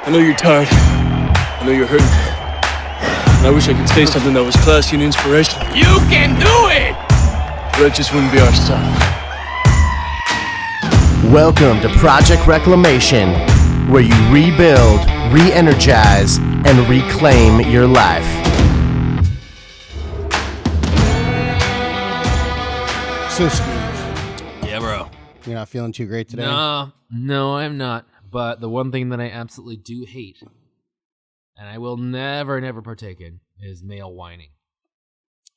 I know you're tired. I know you're hurting. And I wish I could say something that was classy and inspirational. You can do it! But that just wouldn't be our style. Welcome to Project Reclamation, where you rebuild, re-energize, and reclaim your life. So, Steve. Yeah, bro. You're not feeling too great today? No, I'm not. But the one thing that I absolutely do hate, and I will never partake in, is male whining.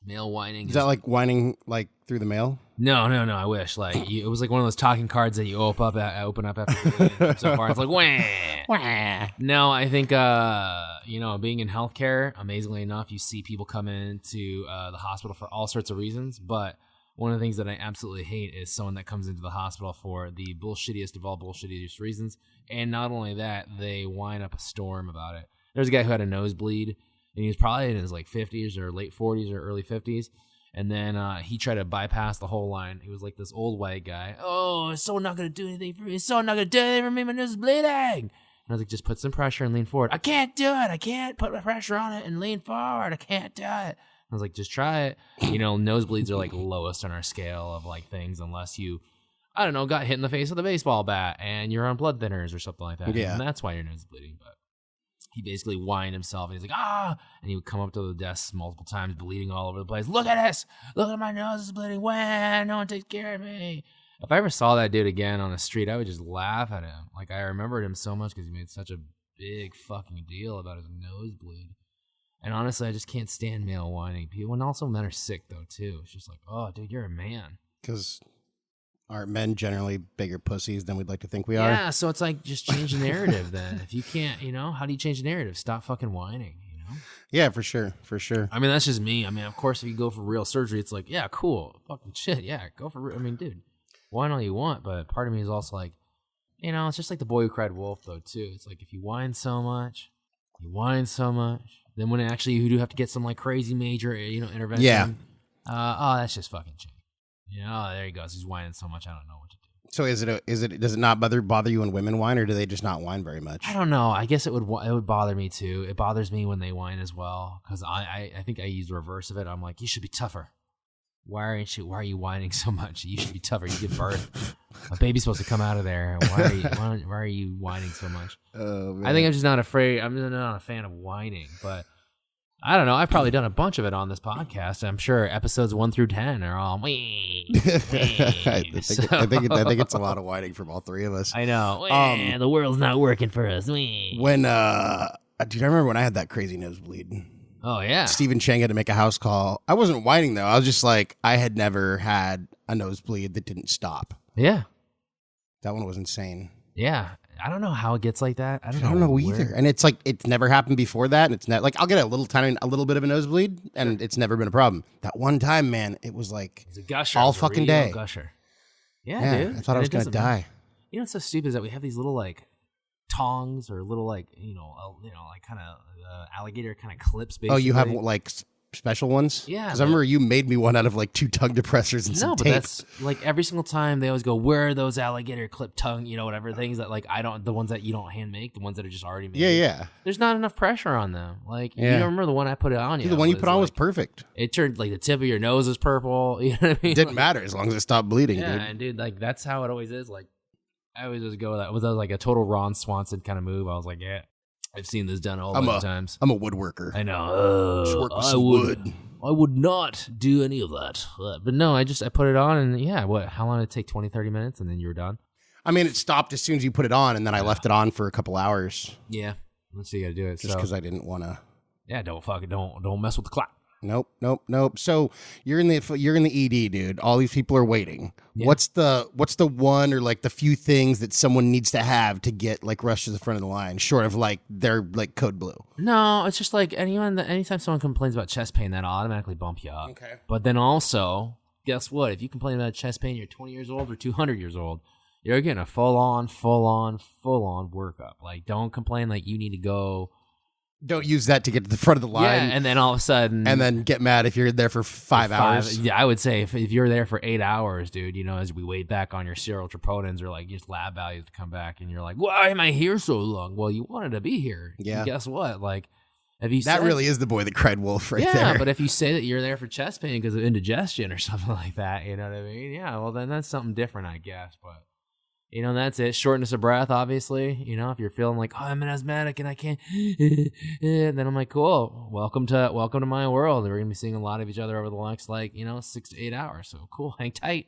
Male whining. Is that like whining like through the mail? No. I wish. It was like one of those talking cards that you open up after so far. It's like wah. Wah. No, I think being in healthcare, amazingly enough, you see people come into the hospital for all sorts of reasons. But one of the things that I absolutely hate is someone that comes into the hospital for the bullshittiest of all bullshittiest reasons. And not only that, they whine up a storm about it. There's a guy who had a nosebleed, and he was probably in his 50s or late 40s or early 50s. And then he tried to bypass the whole line. He was like this old white guy. Oh, it's so not going to do anything for me. It's so not going to do anything for me. My nose is bleeding. And I was like, just put some pressure and lean forward. I can't do it. I can't put my pressure on it and lean forward. I can't do it. I was like, just try it. Nosebleeds are like lowest on our scale of like things unless you, I don't know, got hit in the face with a baseball bat and you're on blood thinners or something like that. Yeah. And that's why your nose is bleeding. But he basically whined himself and he's like, ah! And he would come up to the desk multiple times, bleeding all over the place. Look at this! Look at my nose is bleeding. When no one takes care of me. If I ever saw that dude again on the street, I would just laugh at him. Like, I remembered him so much because he made such a big fucking deal about his nosebleed. And honestly, I just can't stand male whining people. And also men are sick, though, too. It's just like, oh, dude, you're a man. Because aren't men generally bigger pussies than we'd like to think we are? Yeah, so it's like, just change the narrative then. If you can't, how do you change the narrative? Stop fucking whining, Yeah, for sure. I mean, that's just me. I mean, of course, if you go for real surgery, it's like, yeah, cool. Fucking shit, yeah, go for real. I mean, dude, whine all you want, but part of me is also like, it's just like the boy who cried wolf, though, too. It's like, if you whine so much, then when actually you do have to get some like crazy major, intervention. Yeah. That's just fucking shit. There he goes. He's whining so much, I don't know what to do. So does it not bother you when women whine, or do they just not whine very much? I don't know. I guess it would bother me too. It bothers me when they whine as well because I think I use the reverse of it. I'm like, you should be tougher. Why are you whining so much? You should be tougher. You give birth. A baby's supposed to come out of there. Why are you whining so much? Oh, man. I think I'm just not afraid. I'm just not a fan of whining, but I don't know. I've probably done a bunch of it on this podcast. I'm sure episodes 1 through 10 are all wee. I think it's a lot of whining from all three of us. I know. The world's not working for us. Wee. When dude, I remember when I had that crazy nosebleed. Oh yeah. Stephen Chang had to make a house call. I wasn't whining though. I was just like, I had never had a nosebleed that didn't stop. Yeah. That one was insane. Yeah. I don't know how it gets like that. I don't know either. And it's like, it's never happened before that. And it's not like, I'll get a little bit of a nosebleed and it's never been a problem. That one time, man, it was like a gusher. all fucking day. Gusher. Yeah, dude. I thought I was going to die. What's so stupid is that we have these little like tongs or little like, like kind of alligator kind of clips. Basically. Oh, you have like special ones? Yeah. Because I remember you made me one out of like 2 tongue depressors and some tape. No, but that's like every single time they always go, where are those alligator clip tongue, whatever things that like the ones that you don't hand make, the ones that are just already made. Yeah. There's not enough pressure on them. Like, you don't remember the one I put it on you. The one you put on was perfect. It turned like the tip of your nose is purple. You know what I mean? It didn't matter as long as it stopped bleeding, dude. Yeah, and dude, like that's how it always is. Like, I always just go with that. It was like a total Ron Swanson kind of move. I was like, yeah, I've seen this done all the times. I'm a woodworker. I know. Just work with some wood. I would not do any of that. But no, I put it on and how long did it take? 20, 30 minutes and then you were done? I mean, it stopped as soon as you put it on and then I left it on for a couple hours. Yeah. Let's see, you got to do it. Just because I didn't want to. Yeah, don't mess with the clock. Nope. So you're in the ED, dude. All these people are waiting. Yeah. What's the one or like the few things that someone needs to have to get like rushed to the front of the line, short of like they're like code blue? No, it's just like anytime someone complains about chest pain, that'll automatically bump you up. Okay. But then also, guess what? If you complain about chest pain, you're 20 years old or 200 years old. You're getting a full on workup. Like, don't complain like you need to go Don't use that to get to the front of the line. Yeah, and then all of a sudden... And then get mad if you're there for 5 hours. Yeah, I would say if you're there for 8 hours, dude, as we wait back on your serial troponins or like just lab values to come back, and you're like, why am I here so long? Well, you wanted to be here. Yeah. And guess what? Like, if you that really is the boy that cried wolf there. Yeah, but if you say that you're there for chest pain because of indigestion or something like that, you know what I mean? Yeah, well, then that's something different, I guess, but... that's it. Shortness of breath, obviously. If you're feeling like, oh, I'm an asthmatic and I can't, then I'm like, cool. Welcome to my world. We're gonna be seeing a lot of each other over the next 6 to 8 hours. So cool, hang tight.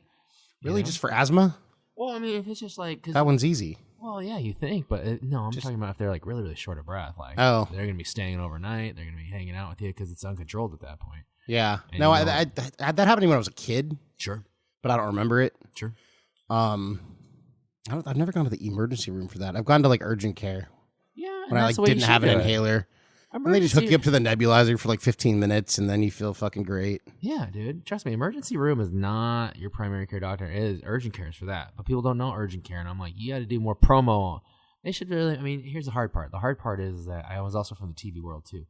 Really, just for asthma? Well, I mean, if it's just like that one's easy. Well, yeah, you think, but no, I'm talking about if they're like really, really short of breath. Like, they're gonna be staying overnight. They're gonna be hanging out with you because it's uncontrolled at that point. Yeah. And no, I that happened to me when I was a kid. Sure. But I don't remember it. Sure. I've never gone to the emergency room for that. I've gone to urgent care. Yeah, when I didn't have an inhaler. And they just hook you up to the nebulizer for 15 minutes, and then you feel fucking great. Yeah, dude. Trust me, emergency room is not your primary care doctor. It is urgent care is for that. But people don't know urgent care, and I'm like, you got to do more promo. They should really. I mean, here's the hard part. The hard part is that I was also from the TV world too.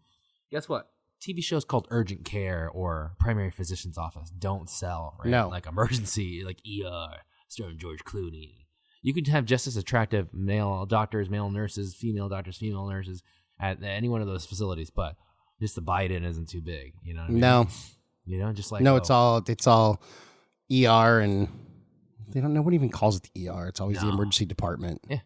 Guess what? TV shows called urgent care or primary physician's office don't sell. Right? No, like emergency, like ER, starring George Clooney. You could have just as attractive male doctors, male nurses, female doctors, female nurses at any one of those facilities, but just the bite-in isn't too big. You know what I mean? No. Just like... No, it's all ER, and they don't know what even calls it the ER. It's always the emergency department. Yeah.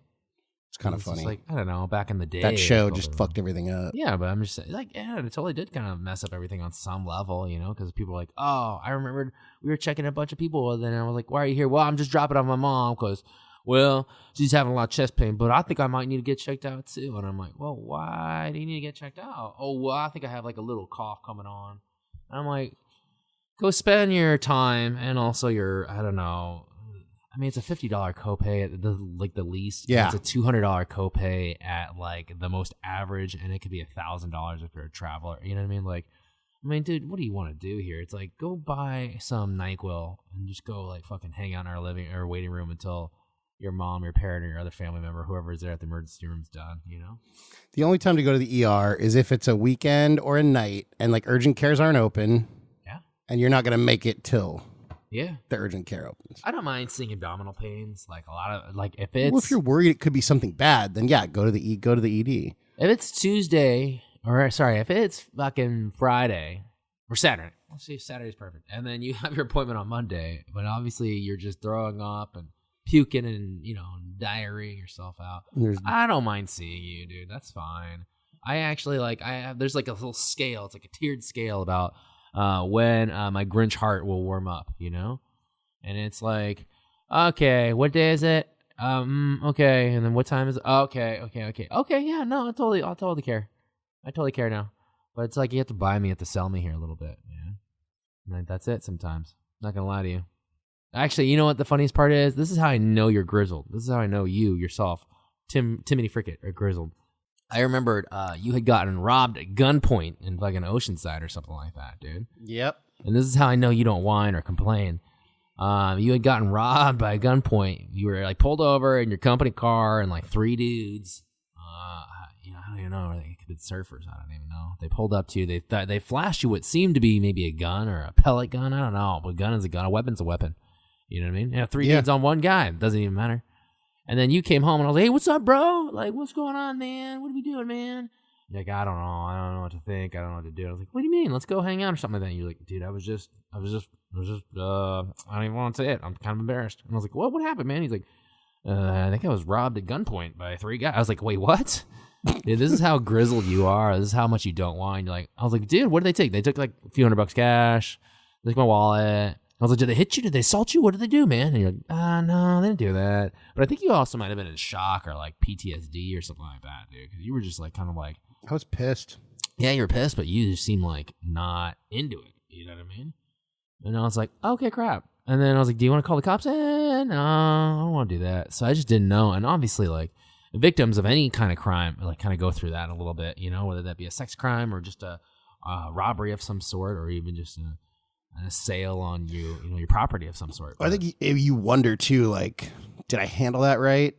It's kind of funny. Just like, I don't know, back in the day. That show just fucked everything up. Yeah, but I'm just saying, it totally did kind of mess up everything on some level, because people were like, oh, I remembered we were checking a bunch of people, and then I was like, why are you here? Well, I'm just dropping off my mom because... Well, she's having a lot of chest pain, but I think I might need to get checked out too. And I'm like, well, why do you need to get checked out? Oh, well, I think I have a little cough coming on. And I'm like, go spend your time and also your, I don't know. I mean, it's a $50 copay at the least. Yeah. It's a $200 copay at the most average, and it could be $1,000 if you're a traveler. You know what I mean? Dude, what do you want to do here? It's like, go buy some NyQuil and just go fucking hang out in our waiting room until your mom, your parent, or your other family member, whoever is there at the emergency room, is done, The only time to go to the ER is if it's a weekend or a night and urgent cares aren't open. Yeah. And you're not going to make it till the urgent care opens. I don't mind seeing abdominal pains. A lot of, if it's... Well, if you're worried it could be something bad, then go to the ED. If it's Tuesday, if it's fucking Friday or Saturday. Let's see, Saturday's perfect. And then you have your appointment on Monday, but obviously you're just throwing up and puking and diarrheaing yourself out. I don't mind seeing you, dude. That's fine. I actually there's a little scale. It's a tiered scale about when my Grinch heart will warm up, and it's okay, what day is it? Okay, and then what time is it? Okay. Yeah, no, I'll totally care. I totally care now. But it's you have to buy me, you have to sell me here a little bit, man. That's it. Sometimes, not gonna lie to you. Actually, you know what the funniest part is? This is how I know you're grizzled. This is how I know you, yourself, Timothy Frickett, are grizzled. I remembered you had gotten robbed at gunpoint in Oceanside or something like that, dude. Yep. And this is how I know you don't whine or complain. You had gotten robbed by gunpoint. You were pulled over in your company car and 3 dudes. I don't even know. They could be surfers. I don't even know. They pulled up to you. They flashed you what seemed to be maybe a gun or a pellet gun. I don't know. But a gun is a gun. A weapon's a weapon. You know what I mean? 3 dudes on one guy. It doesn't even matter. And then you came home and I was like, hey, what's up, bro? What's going on, man? What are we doing, man? You're like, I don't know. I don't know what to think. I don't know what to do. I was like, what do you mean? Let's go hang out or something like that. You're like, dude, I don't even want to say it. I'm kind of embarrassed. And I was like, what happened, man? He's like, I think I was robbed at gunpoint by 3 guys. I was like, wait, what? Dude, this is how grizzled you are. This is how much you don't whine. I was like, dude, what did they take? They took a few $100 cash. They took my wallet. I was like, did they hit you? Did they assault you? What did they do, man? And you're like, no, they didn't do that. But I think you also might have been in shock or PTSD or something like that, dude. Because you were just I was pissed. Yeah, you were pissed, but you just seemed not into it. You know what I mean? And I was like, okay, crap. And then I was like, do you want to call the cops? No, I don't want to do that. So I just didn't know. And obviously, victims of any kind of crime, kind of go through that a little bit, whether that be a sex crime or just a robbery of some sort, or even just an assail on your property of some sort. I think you wonder too, did I handle that right?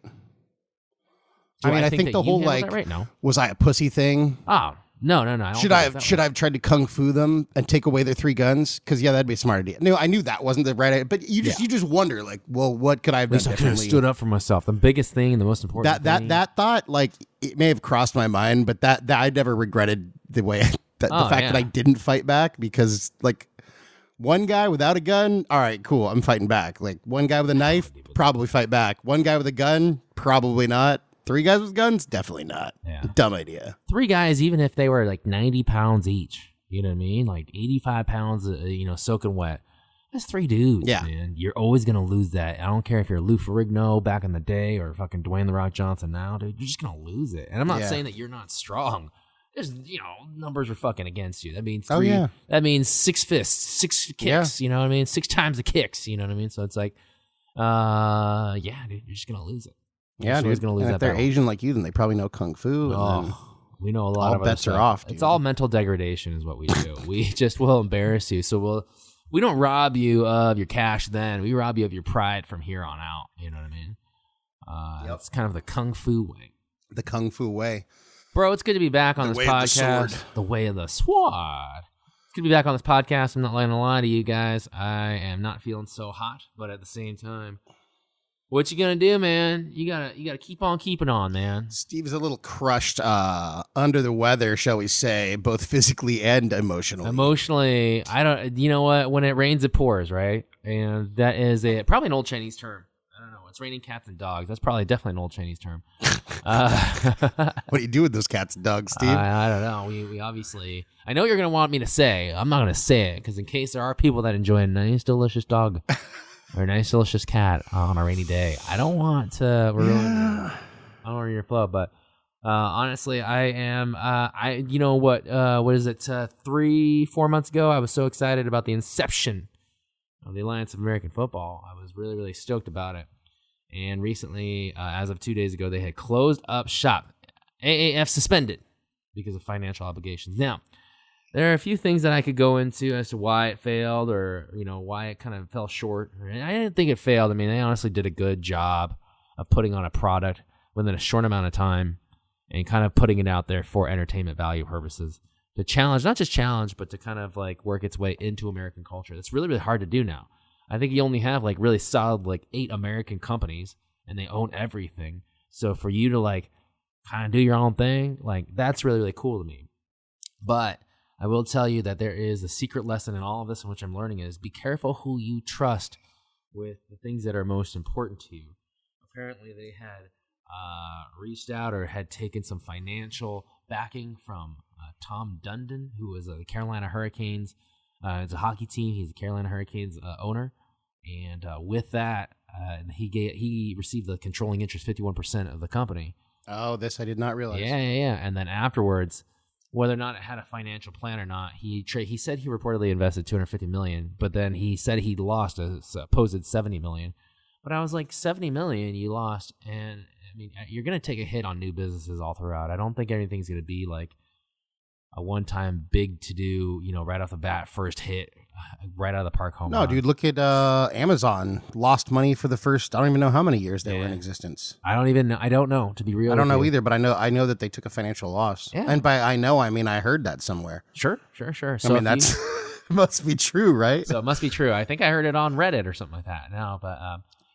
I think the whole right? No. Was I a pussy thing? Oh, No. I don't Should I have tried to kung fu them and take away their 3 guns? Because that'd be a smart idea. No, I knew that wasn't the right idea, but you just wonder, like, well, what could I have done I differently? stood up for myself. The biggest thing and the most important thing. That thought, like, it may have crossed my mind, but that I never regretted the way the fact that I didn't fight back, because, like, one guy without a gun, all right, cool, I'm fighting back. Like, one guy with a knife, probably fight back. One guy with a gun, probably not. 3 guys with guns, definitely not. Yeah. Dumb idea. 3 guys, even if they were like 90 pounds each, you know what I mean? Like 85 pounds, soaking wet. That's 3 dudes, man. You're always going to lose that. I don't care if you're Lou Ferrigno back in the day or fucking Dwayne The Rock Johnson now, dude. You're just going to lose it. And I'm not saying that you're not strong. There's, numbers are fucking against you. That means 3. That means 6 fists, 6 kicks, you know what I mean? 6 times the kicks, you know what I mean? So it's like, dude, you're just going to lose it. Yeah, dude. Gonna lose and that if they're battle. Asian like you, then they probably know kung fu. We know a lot of all bets other are stuff. off. Dude. It's all mental degradation, is what we do. We just will embarrass you. So we don't rob you of your cash. Then we rob you of your pride from here on out. You know what I mean? It's kind of the kung fu way. The kung fu way, bro. It's good to be back on the this way of podcast. the sword. The way of the sword. It's good to be back on this podcast. I'm not going to lie to you guys. I am not feeling so hot, but at the same time. What you gonna do, man? You gotta keep on keeping on, man. Steve's a little crushed, under the weather, shall we say, both physically and emotionally. Emotionally, I don't. You know what? When it rains, it pours, right? And that is probably an old Chinese term. I don't know. It's raining cats and dogs. That's probably definitely an old Chinese term. What do you do with those cats and dogs, Steve? I don't know. We obviously. I know you're gonna want me to say. I'm not gonna say it because in case there are people that enjoy a nice, delicious dog. Or a nice, delicious cat on a rainy day. I don't want to ruin your flow, but honestly, I am. You know what? What is it? 3-4 months ago, I was so excited about the inception of the Alliance of American Football. I was really, really stoked about it. And recently, as of 2 days ago, they had closed up shop. AAF suspended because of financial obligations. Now, there are a few things that I could go into as to why it failed or, why it kind of fell short. I didn't think it failed. I mean, they honestly did a good job of putting on a product within a short amount of time and kind of putting it out there for entertainment value purposes to challenge, not just challenge, but to kind of like work its way into American culture. That's really, really hard to do now. I think you only have like really solid like 8 American companies and they own everything. So for you to like kind of do your own thing, like that's really, really cool to me. But I will tell you that there is a secret lesson in all of this, in which I'm learning is be careful who you trust with the things that are most important to you. Apparently, they had reached out or had taken some financial backing from Tom Dundon, who is the Carolina Hurricanes. It's a hockey team. He's the Carolina Hurricanes owner. And with that, he received the controlling interest, 51% of the company. Oh, this I did not realize. Yeah. And then afterwards, whether or not it had a financial plan or not, he said he reportedly invested $250 million, but then he said he lost a supposed $70 million. But I was like, $70 million you lost, and I mean, you're gonna take a hit on new businesses all throughout. I don't think everything's gonna be like a one-time big to-do, right off the bat, first hit, right out of the park home run. No, dude, look at Amazon. Lost money for the first, I don't even know how many years they were in existence. I don't know, to be real. I don't know either, but I know that they took a financial loss. Yeah. And by I mean I heard that somewhere. Sure. So I mean, that's must be true, right? So it must be true. I think I heard it on Reddit or something like that. No, but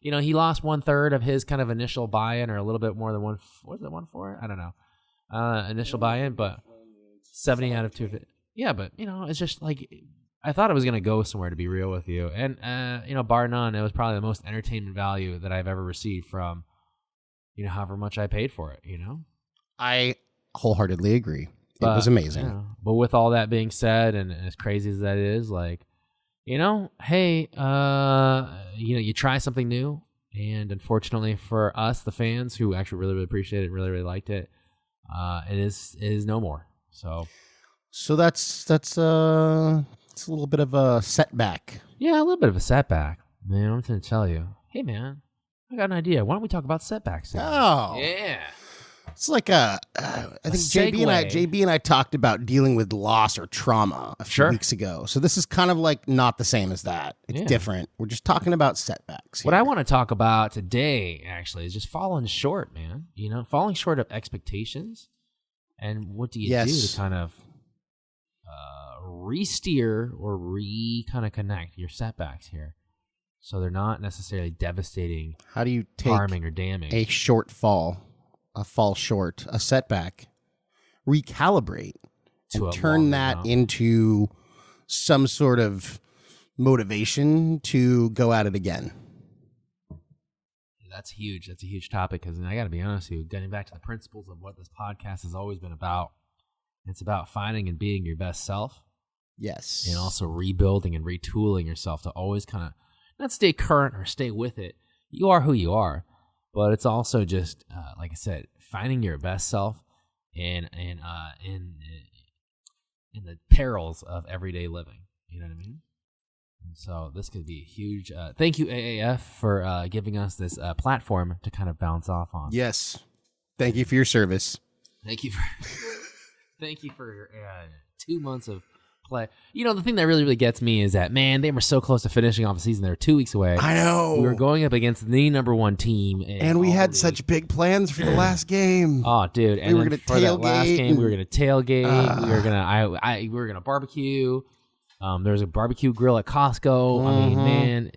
he lost 1/3 of his kind of initial buy-in, or a little bit more than 1/4? I don't know. Initial buy-in, but 70 out of 250. Yeah, but it's just like I thought it was gonna go somewhere, to be real with you. And bar none, it was probably the most entertainment value that I've ever received from however much I paid for it. I wholeheartedly agree. It was amazing. But with all that being said, and as crazy as that is, like, hey, you try something new, and unfortunately for us, the fans who actually really, really appreciate it, really, really liked it, it is no more. So that's it's a little bit of a setback. Yeah, a little bit of a setback, man. I'm going to tell you. Hey, man, I got an idea. Why don't we talk about setbacks today? Oh, yeah. It's like I think JB and I talked about dealing with loss or trauma a few weeks ago. So this is kind of like not the same as that. It's different. We're just talking about setbacks here. What I want to talk about today, actually, is just falling short, man. Falling short of expectations And what do you Yes. do to kind of re-steer or kind of connect your setbacks here so they're not necessarily devastating, How do you take harming, or damning? a short fall, a fall short, a setback, recalibrate, To and a turn longer that jump. into some sort of motivation to go at it again? That's huge. That's a huge topic because I got to be honest with you, getting back to the principles of what this podcast has always been about, it's about finding and being your best self. Yes. And also rebuilding and retooling yourself to always kind of not stay current or stay with it. You are who you are, but it's also just like I said, finding your best self in the perils of everyday living. You know what I mean? And so this could be a huge. Thank you, AAF, for giving us this platform to kind of bounce off on. Yes. Thank you for your service. Thank you for thank you for 2 months of play. You know, the thing that really gets me is that, man, they were so close to finishing off the season. They were 2 weeks away. I know. We were going up against the number one team. And we had such big plans for the last game. Oh, dude. And were then gonna for that last tailgate game, we were and- going to tailgate. We were going to we were going to barbecue. There was a barbecue grill at Costco. I mean, man,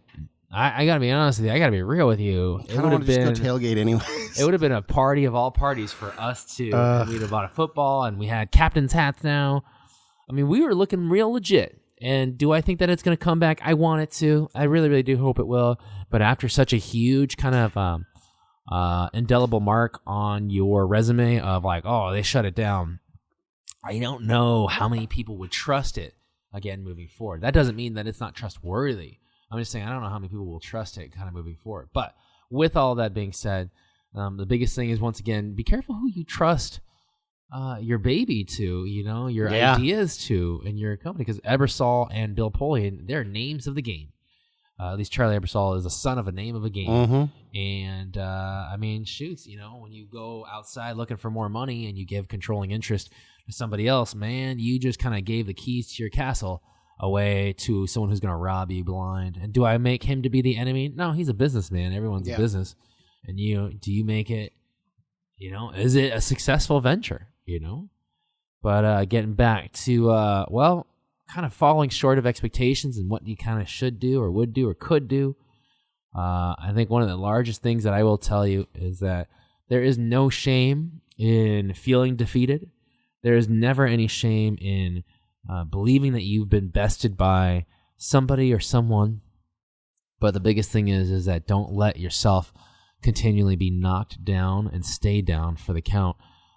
I got to be honest with you. I got to be real with you. I don't want to just go tailgate anyways. It would have been a party of all parties for us too. And we'd have bought a football, and we had captain's hats now. I mean, we were looking real legit. And do I think that it's going to come back? I want it to. I really, really do hope it will. But after such a huge kind of indelible mark on your resume of like, oh, they shut it down, I don't know how many people would trust it again moving forward. That doesn't mean that it's not trustworthy. I'm just saying I don't know how many people will trust it kind of moving forward. But with all that being said, the biggest thing is, once again, be careful who you trust your baby to, you know, your ideas to in your company. Because Ebersol and Bill Polian, they're names of the game. At least Charlie Ebersol is a son of a name of a game. And, I mean, shoots, you know, when you go outside looking for more money and you give controlling interest to somebody else, man, you just kind of gave the keys to your castle away to someone who's going to rob you blind. And do I make him to be the enemy? No, he's a businessman. Everyone's a business. And do you make it, you know, is it a successful venture, you know? But getting back to, kind of falling short of expectations and what you kind of should do or would do or could do. I think one of the largest things that I will tell you is that there is no shame in feeling defeated. There is never any shame in believing that you've been bested by somebody or someone. But the biggest thing is that don't let yourself continually be knocked down and stay down for the count.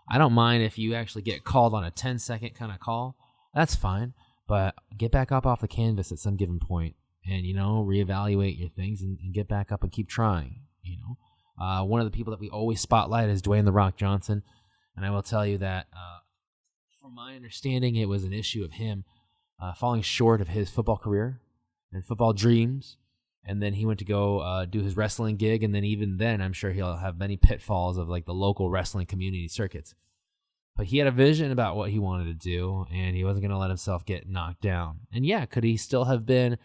I don't mind if you actually get called on a 10-second kind of call. That's fine. But get back up off the canvas at some given point and, you know, reevaluate your things and get back up and keep trying, you know. One of the people that we always spotlight is Dwayne "The Rock" Johnson. And I will tell you that from my understanding, it was an issue of him falling short of his football career and football dreams. And then he went to go do his wrestling gig. And then even then, I'm sure he'll have many pitfalls of like the local wrestling community circuits. But he had a vision about what he wanted to do, and he wasn't going to let himself get knocked down. And yeah, could he still have been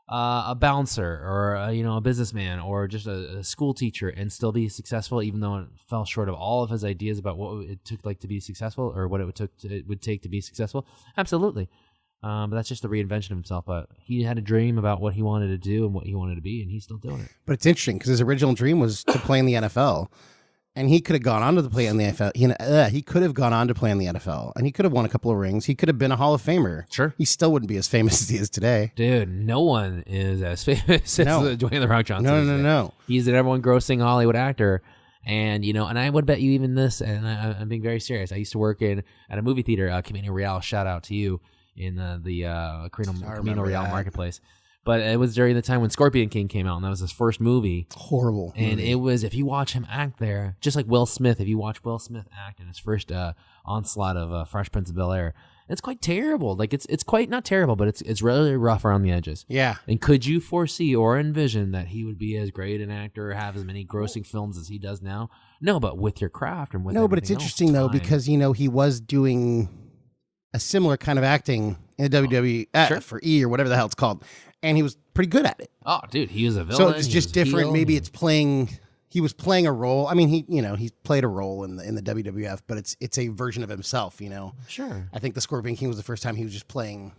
a bouncer or a businessman or just a school teacher and still be successful, even though it fell short of all of his ideas about what it took like to be successful or what it would take to be successful? Absolutely. But that's just the reinvention of himself. But he had a dream about what he wanted to do and what he wanted to be, and he's still doing it. But it's interesting because his original dream was to play in the NFL. And he could have gone on to play in the NFL. He could have gone on to play in the NFL, and he could have won a couple of rings. He could have been a Hall of Famer. Sure. He still wouldn't be as famous as he is today. Dude, no one is as famous as Dwayne "The Rock" Johnson. No. He's an everyone-grossing Hollywood actor. And, you know, and I would bet you even this, and I'm being very serious. I used to work at a movie theater, Camino Real, shout out to you, in the Camino Real Marketplace. But it was during the time when Scorpion King came out, and that was his first movie. Horrible. And it was, if you watch him act there, just like Will Smith, if you watch Will Smith act in his first onslaught of Fresh Prince of Bel-Air, it's quite terrible. Like, it's quite not terrible, but it's really rough around the edges. Yeah. And could you foresee or envision that he would be as great an actor or have as many grossing films as he does now? No, but with your craft and with No, but it's interesting, though, because, you know, he was doing a similar kind of acting in the WWE for E or whatever the hell it's called. And he was pretty good at it. Oh, dude, he was a villain. So it's just different. Maybe it's playing he was playing a role. I mean, he played a role in the WWF, but it's a version of himself. Sure. I think the Scorpion King was the first time he was just playing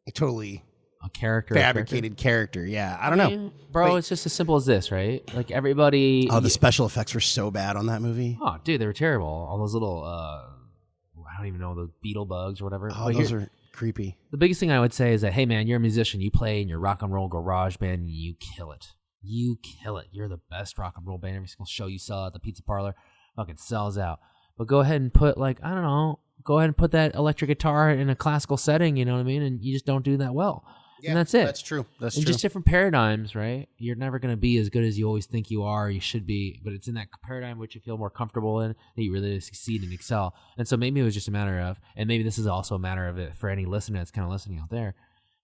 a totally a character, fabricated character. Yeah, I don't know, bro. It's just as simple as this, right? Like everybody. Oh, the special effects were so bad on that movie. Oh, dude, they were terrible. All those little, I don't even know, the beetle bugs or whatever. Oh, those are creepy. The biggest thing I would say is that, hey, man, you're a musician. You play in your rock and roll garage band, and you kill it. You kill it. You're the best rock and roll band. Every single show you sell at the pizza parlor fucking sells out. But go ahead and put, like, I don't know, go ahead and put that electric guitar in a classical setting, you know what I mean? And you just don't do that well. Yeah, and that's it. That's true. That's and true. Just different paradigms, right? You're never going to be as good as you always think you are, or you should be, but it's in that paradigm which you feel more comfortable in, that you really succeed and excel. And so maybe it was just a matter of, and maybe this is also a matter of it for any listener that's kind of listening out there,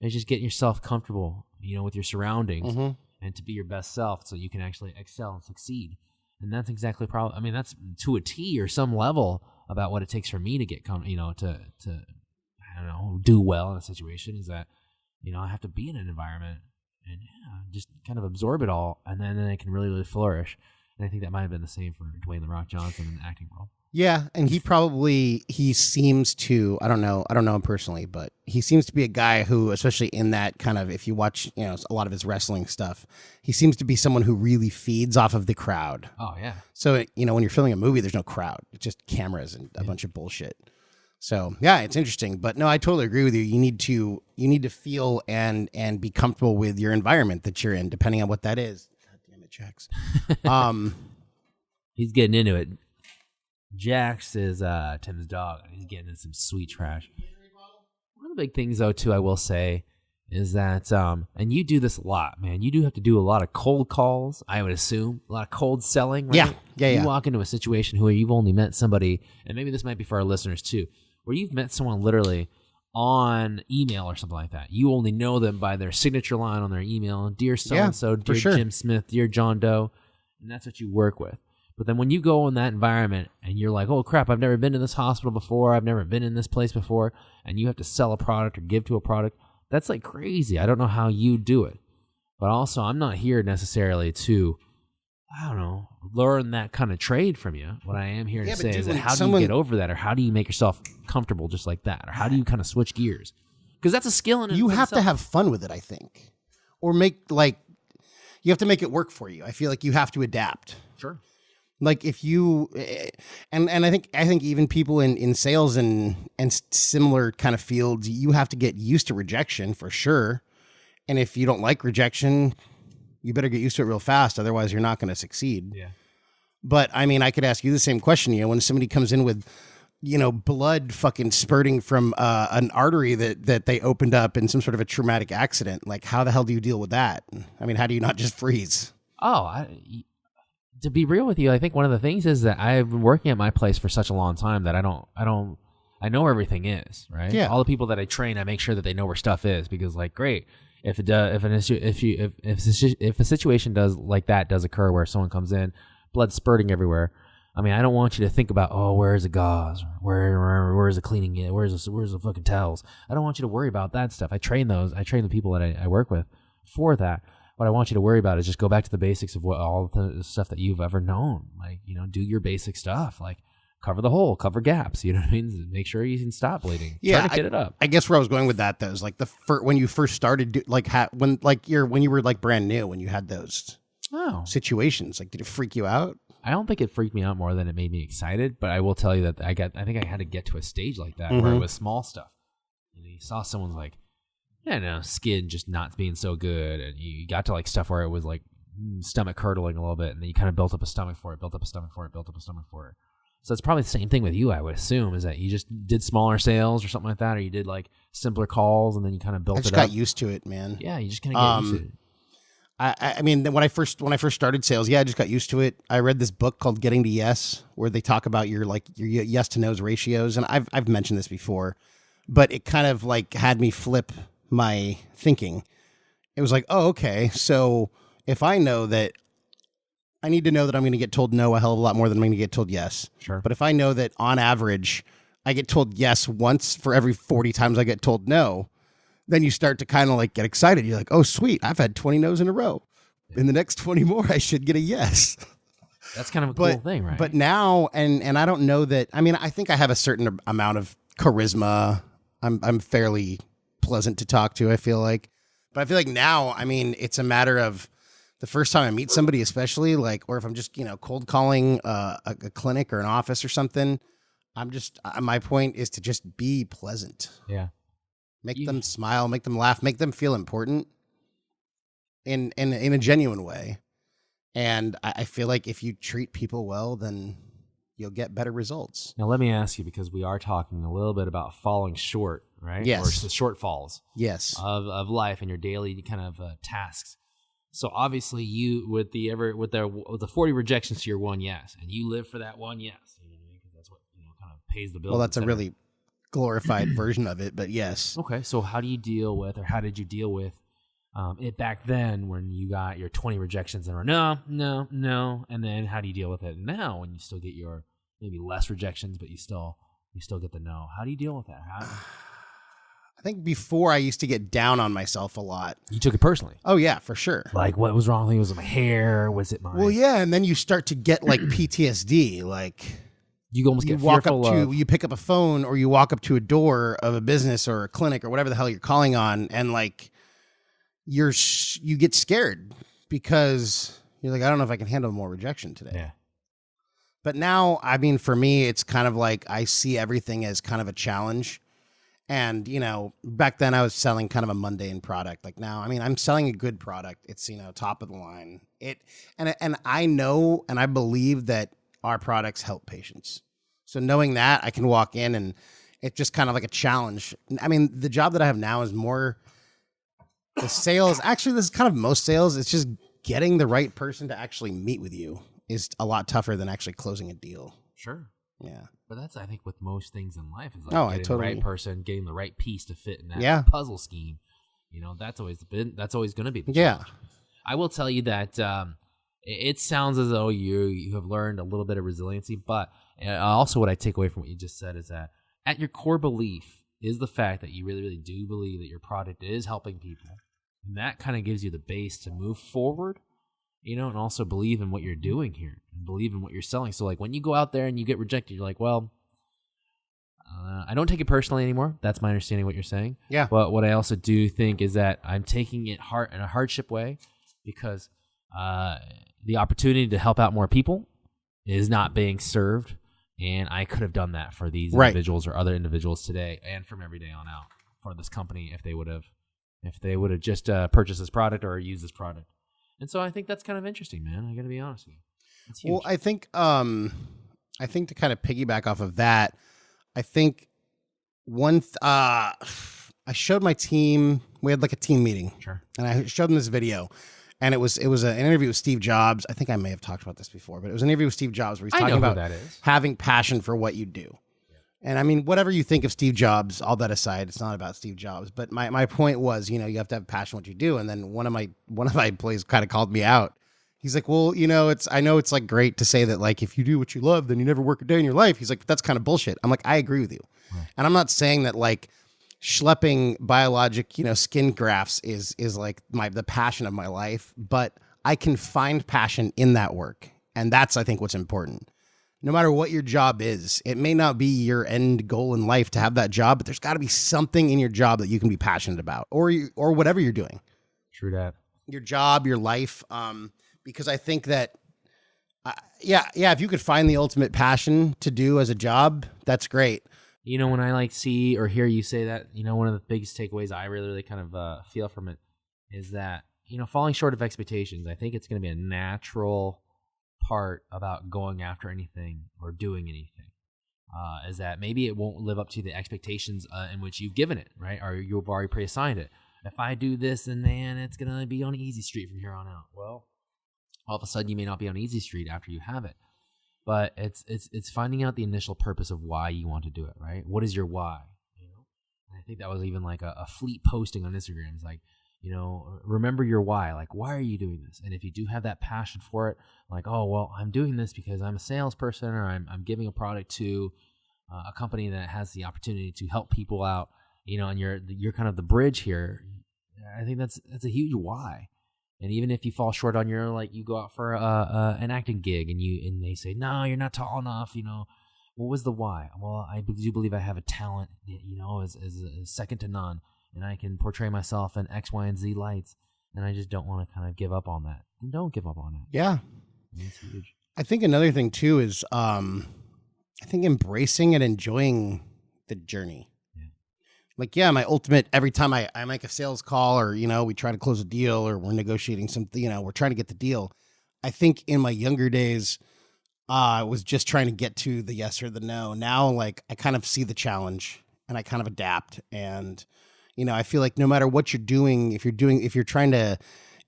is just getting yourself comfortable, with your surroundings and to be your best self so you can actually excel and succeed. And that's exactly probably, I mean, that's to a T or some level about what it takes for me to get, to I don't know, do well in a situation is that, I have to be in an environment and just kind of absorb it all, and then I can really, really flourish. And I think that might have been the same for Dwayne "The Rock" Johnson in the acting role. Yeah, and he seems to, I don't know him personally, but he seems to be a guy who, especially in that kind of, if you watch, a lot of his wrestling stuff, he seems to be someone who really feeds off of the crowd. Oh, yeah. So, when you're filming a movie, there's no crowd. It's just cameras and a bunch of bullshit. So yeah, it's interesting, but no, I totally agree with you. You need to feel and be comfortable with your environment that you're in, depending on what that is. God damn it, Jax. He's getting into it. Jax is Tim's dog. He's getting into some sweet trash. One of the big things, though, too, I will say, is that, and you do this a lot, man. You do have to do a lot of cold calls, I would assume. A lot of cold selling, right? Yeah. You walk into a situation where you've only met somebody, and maybe this might be for our listeners, too, where you've met someone literally on email or something like that. You only know them by their signature line on their email. Dear so-and-so, dear Jim Smith, dear John Doe. And that's what you work with. But then when you go in that environment and you're like, oh, crap, I've never been to this hospital before. I've never been in this place before. And you have to sell a product or give to a product. That's like crazy. I don't know how you do it. But also, I'm not here necessarily to, I don't know, learn that kind of trade from you. What I am here to say is that how do you get over that? Or how do you make yourself comfortable just like that? Or how do you kind of switch gears? Because that's a skill in you have to have fun with it, I think. Or you have to make it work for you. I feel like you have to adapt. Sure. Like if you, and I think even people in sales and similar kind of fields, you have to get used to rejection for sure. And if you don't like rejection, you better get used to it real fast. Otherwise you're not going to succeed. Yeah. But I mean, I could ask you the same question, when somebody comes in with, blood fucking spurting from an artery that they opened up in some sort of a traumatic accident. Like how the hell do you deal with that? I mean, how do you not just freeze? To be real with you, I think one of the things is that I've been working at my place for such a long time that I know where everything is, right? Yeah. All the people that I train, I make sure that they know where stuff is because, like, great, if a situation does occur where someone comes in, blood spurting everywhere. I mean, I don't want you to think about, oh, where's the gauze? Where's the cleaning? Where's the fucking towels? I don't want you to worry about that stuff. I train the people that I work with for that. What I want you to worry about is just go back to the basics of what all the stuff that you've ever known. Like, do your basic stuff. Like, cover the hole, cover gaps. You know what I mean? Make sure you can stop bleeding. Yeah, try to get it up. I guess where I was going with that though is like when you first started, when you were like brand new, when you had those situations. Like, did it freak you out? I don't think it freaked me out more than it made me excited. But I will tell you that I think I had to get to a stage like that where it was small stuff. And you saw someone's like, skin just not being so good, and you got to like stuff where it was like stomach curdling a little bit, and then you kind of built up a stomach for it. So it's probably the same thing with you, I would assume, is that you just did smaller sales or something like that, or you did like simpler calls, and then you kind of built it up. I just got used to it, man. Yeah, you just kind of get used to it. I mean, when I first started sales, I just got used to it. I read this book called Getting to Yes, where they talk about your yes to no's ratios, and I've mentioned this before, but it kind of like had me flip my thinking. It was like, oh, okay, so if I know that I need to know that I'm going to get told no a hell of a lot more than I'm going to get told yes. Sure. But if I know that on average I get told yes once for every 40 times I get told no, then you start to kind of like get excited. You're like, oh, sweet, I've had 20 no's in a row. In the next 20 more, I should get a yes. That's kind of a cool thing, right? But now, and I don't know that. I mean, I think I have a certain amount of charisma. I'm fairly pleasant to talk to, I feel like. But I feel like now, I mean, it's a matter of the first time I meet somebody, especially like, or if I'm just, cold calling a clinic or an office or something, my point is to just be pleasant. Yeah. Make them smile, make them laugh, make them feel important in a genuine way. And I feel like if you treat people well, then you'll get better results. Now, let me ask you, because we are talking a little bit about falling short, right? Yes. Or the shortfalls. Yes. Of life and your daily kind of tasks. So obviously, you with the 40 rejections to your one yes, and you live for that one yes, because that's what kind of pays the bills. Well, that's a really glorified version of it, but yes. Okay, so how do you deal with, or how did you deal with it back then when you got your 20 rejections and were no, and then how do you deal with it now when you still get your maybe less rejections, but you still get the no? How do you deal with that? I think before I used to get down on myself a lot. You took it personally? Oh yeah, for sure. Like, what was wrong? Was it my hair? Was it my? Well, yeah, and then you start to get like PTSD. Like you almost get walk fearful up to of. you pick up a phone or you walk up to a door of a business or a clinic or whatever the hell you're calling on, and like you get scared because you're like, I don't know if I can handle more rejection today. Yeah. But now, I mean, for me, it's kind of like I see everything as kind of a challenge. And, back then I was selling kind of a mundane product. Like now, I mean, I'm selling a good product. It's, top of the line. And I know and I believe that our products help patients. So knowing that, I can walk in and it's just kind of like a challenge. I mean, the job that I have now is more the sales. Actually, this is kind of most sales. It's just getting the right person to actually meet with you is a lot tougher than actually closing a deal. Sure. Yeah. But that's, I think, with most things in life is like getting the right person, getting the right piece to fit in that puzzle scheme. That's always going to be the challenge. I will tell you that it sounds as though you have learned a little bit of resiliency, but also what I take away from what you just said is that at your core belief is the fact that you really, really do believe that your product is helping people. And that kind of gives you the base to move forward, and also believe in what you're doing here and believe in what you're selling. So like when you go out there and you get rejected, you're like, well, I don't take it personally anymore. That's my understanding of what you're saying. Yeah. But what I also do think is that I'm taking it in a hardship way because the opportunity to help out more people is not being served. And I could have done that for these individuals or other individuals today and from every day on out for this company if they would have just purchased this product or used this product. And so I think that's kind of interesting, man. I got to be honest with you. It's huge. Well, I think to kind of piggyback off of that, I think I showed my team. We had like a team meeting, sure, and I showed them this video, and it was an interview with Steve Jobs. I think I may have talked about this before, but it was an interview with Steve Jobs where he's talking about having passion for what you do. And I mean, whatever you think of Steve Jobs, all that aside, it's not about Steve Jobs. But my point was, you have to have passion what you do. And then one of my employees kind of called me out. He's like, well, I know it's like great to say that like if you do what you love, then you never work a day in your life. He's like, but that's kind of bullshit. I'm like, I agree with you. Right. And I'm not saying that like schlepping biologic, skin grafts is like the passion of my life, but I can find passion in that work. And that's, I think, what's important. No matter what your job is, it may not be your end goal in life to have that job, but there's got to be something in your job that you can be passionate about, or whatever you're doing. True that. Your job, your life, because I think that, if you could find the ultimate passion to do as a job, that's great. When I see or hear you say that, one of the biggest takeaways I really, really kind of feel from it is that, falling short of expectations, I think it's going to be a natural part about going after anything or doing anything is that maybe it won't live up to the expectations in which you've given it, right? Or you've already pre-assigned it. If I do this, then man, it's going to be on easy street from here on out. Well, all of a sudden you may not be on easy street after you have it, but it's finding out the initial purpose of why you want to do it, right? What is your why? And I think that was even like a fleet posting on Instagram. It's like, remember your why. Like, why are you doing this? And if you do have that passion for it, like, oh, well, I'm doing this because I'm a salesperson or I'm giving a product to a company that has the opportunity to help people out, and you're kind of the bridge here. I think that's a huge why. And even if you fall short on your, like, you go out for an acting gig and they say, no, you're not tall enough, what was the why? Well, I do believe I have a talent, is second to none, and I can portray myself in X, Y, and Z lights, and I just don't want to kind of give up on that. And don't give up on it. Yeah. It's huge. I think another thing too is I think embracing and enjoying the journey. Like, yeah, my ultimate, every time I make a sales call or, we try to close a deal or we're negotiating something, we're trying to get the deal. I think in my younger days, I was just trying to get to the yes or the no. Now, like, I kind of see the challenge and I kind of adapt. And, I feel like no matter what you're doing, if you're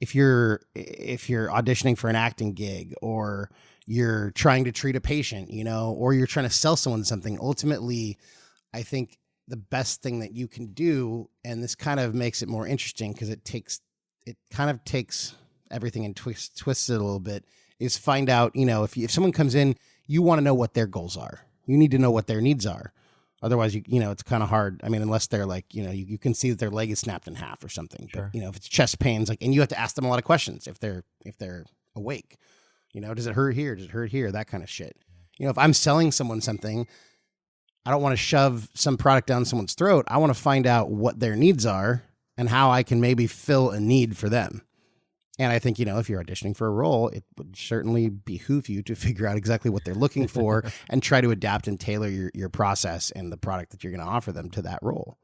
auditioning for an acting gig or you're trying to treat a patient, or you're trying to sell someone something, ultimately, I think the best thing that you can do, and this kind of makes it more interesting because it kind of takes everything and twists it a little bit, is find out, if someone comes in, you want to know what their goals are. You need to know what their needs are. Otherwise, it's kind of hard. I mean, unless they're like, you can see that their leg is snapped in half or something. Sure. But, if it's chest pains, like, and you have to ask them a lot of questions if they're awake. Does it hurt here? Does it hurt here? That kind of shit. If I'm selling someone something, I don't want to shove some product down someone's throat. I want to find out what their needs are and how I can maybe fill a need for them. And I think, if you're auditioning for a role, it would certainly behoove you to figure out exactly what they're looking for and try to adapt and tailor your process and the product that you're going to offer them to that role.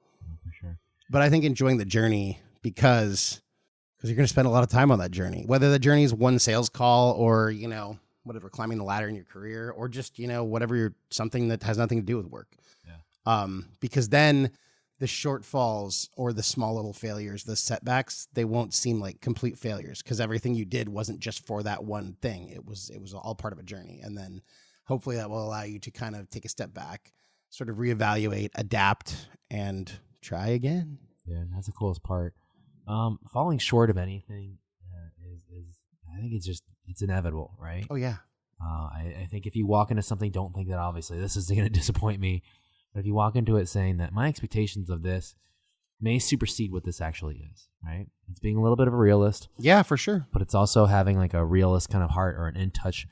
For sure. But I think enjoying the journey because you're going to spend a lot of time on that journey, whether the journey is one sales call or, whatever, climbing the ladder in your career, or just, whatever something that has nothing to do with work. Yeah. Because then the shortfalls or the small little failures, the setbacks, they won't seem like complete failures because everything you did wasn't just for that one thing. It was all part of a journey. And then hopefully that will allow you to kind of take a step back, sort of reevaluate, adapt, and try again. Yeah, that's the coolest part. Falling short of anything is I think it's inevitable, right? Oh, yeah. I think if you walk into something, don't think that obviously this is going to disappoint me. But if you walk into it saying that my expectations of this may supersede what this actually is, right? It's being a little bit of a realist. Yeah, for sure. But it's also having like a realist kind of heart or an in-touch,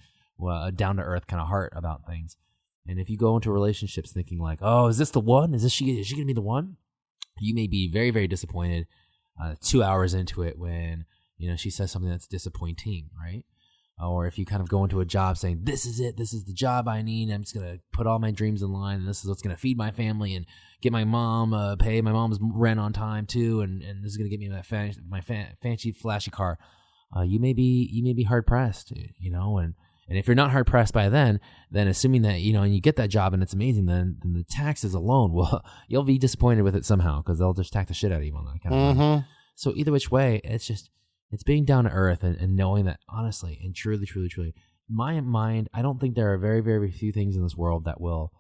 a down-to-earth kind of heart about things. And if you go into relationships thinking like, oh, is this the one? Is she going to be the one? You may be very, very disappointed 2 hours into it when she says something that's disappointing, right? Or if you kind of go into a job saying, this is it, this is the job I need, I'm just going to put all my dreams in line, and this is what's going to feed my family and get my mom, pay my mom's rent on time too, and this is going to get me my fancy, flashy car. You may be hard-pressed, and if you're not hard-pressed by then assuming that, and you get that job and it's amazing, then the taxes alone, well, you'll be disappointed with it somehow because they'll just tax the shit out of you on that kind of money. So either which way, it's being down to earth and knowing that honestly and truly, truly, truly, my mind, I don't think there are very, very few things in this world that will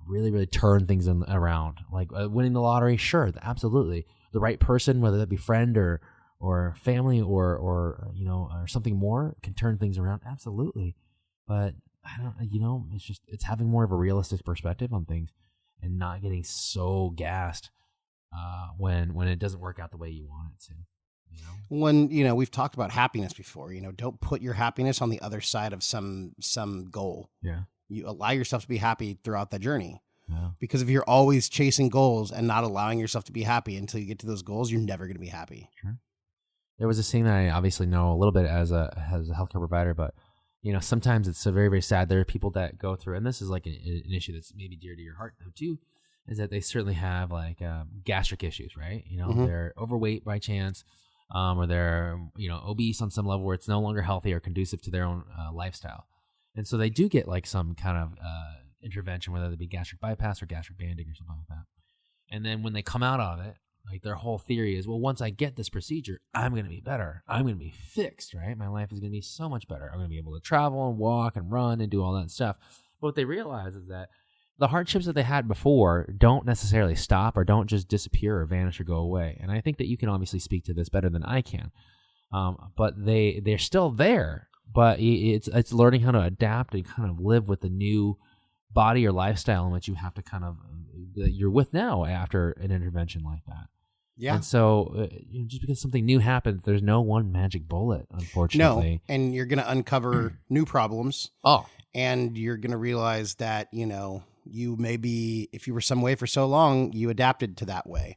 really, really turn things around. Like winning the lottery, sure, absolutely. The right person, whether that be friend or family or something more, can turn things around, absolutely. But I don't, it's having more of a realistic perspective on things and not getting so gassed when it doesn't work out the way you want it to. When, we've talked about happiness before, don't put your happiness on the other side of some goal. Yeah. You allow yourself to be happy throughout the journey. Yeah. Because if you're always chasing goals and not allowing yourself to be happy until you get to those goals, you're never going to be happy. Sure. There was a thing that I obviously know a little bit as a healthcare provider, but sometimes it's so very, very sad. There are people that go through, and this is like an issue that's maybe dear to your heart though too, is that they certainly have like gastric issues, right? They're overweight by chance. Or they're, obese on some level where it's no longer healthy or conducive to their own lifestyle. And so they do get like some kind of intervention, whether it be gastric bypass or gastric banding or something like that. And then when they come out of it, like their whole theory is, well, once I get this procedure, I'm going to be better. I'm going to be fixed, right? My life is going to be so much better. I'm going to be able to travel and walk and run and do all that stuff. But what they realize is that the hardships that they had before don't necessarily stop or don't just disappear or vanish or go away. And I think that you can obviously speak to this better than I can. But they're still there. But it's learning how to adapt and kind of live with the new body or lifestyle in which you have to kind of that you're with now after an intervention like that. Yeah. And so just because something new happens, there's no one magic bullet, unfortunately. No, and you're going to uncover new problems. Oh, And you're going to realize that, you maybe, if you were some way for so long, you adapted to that way.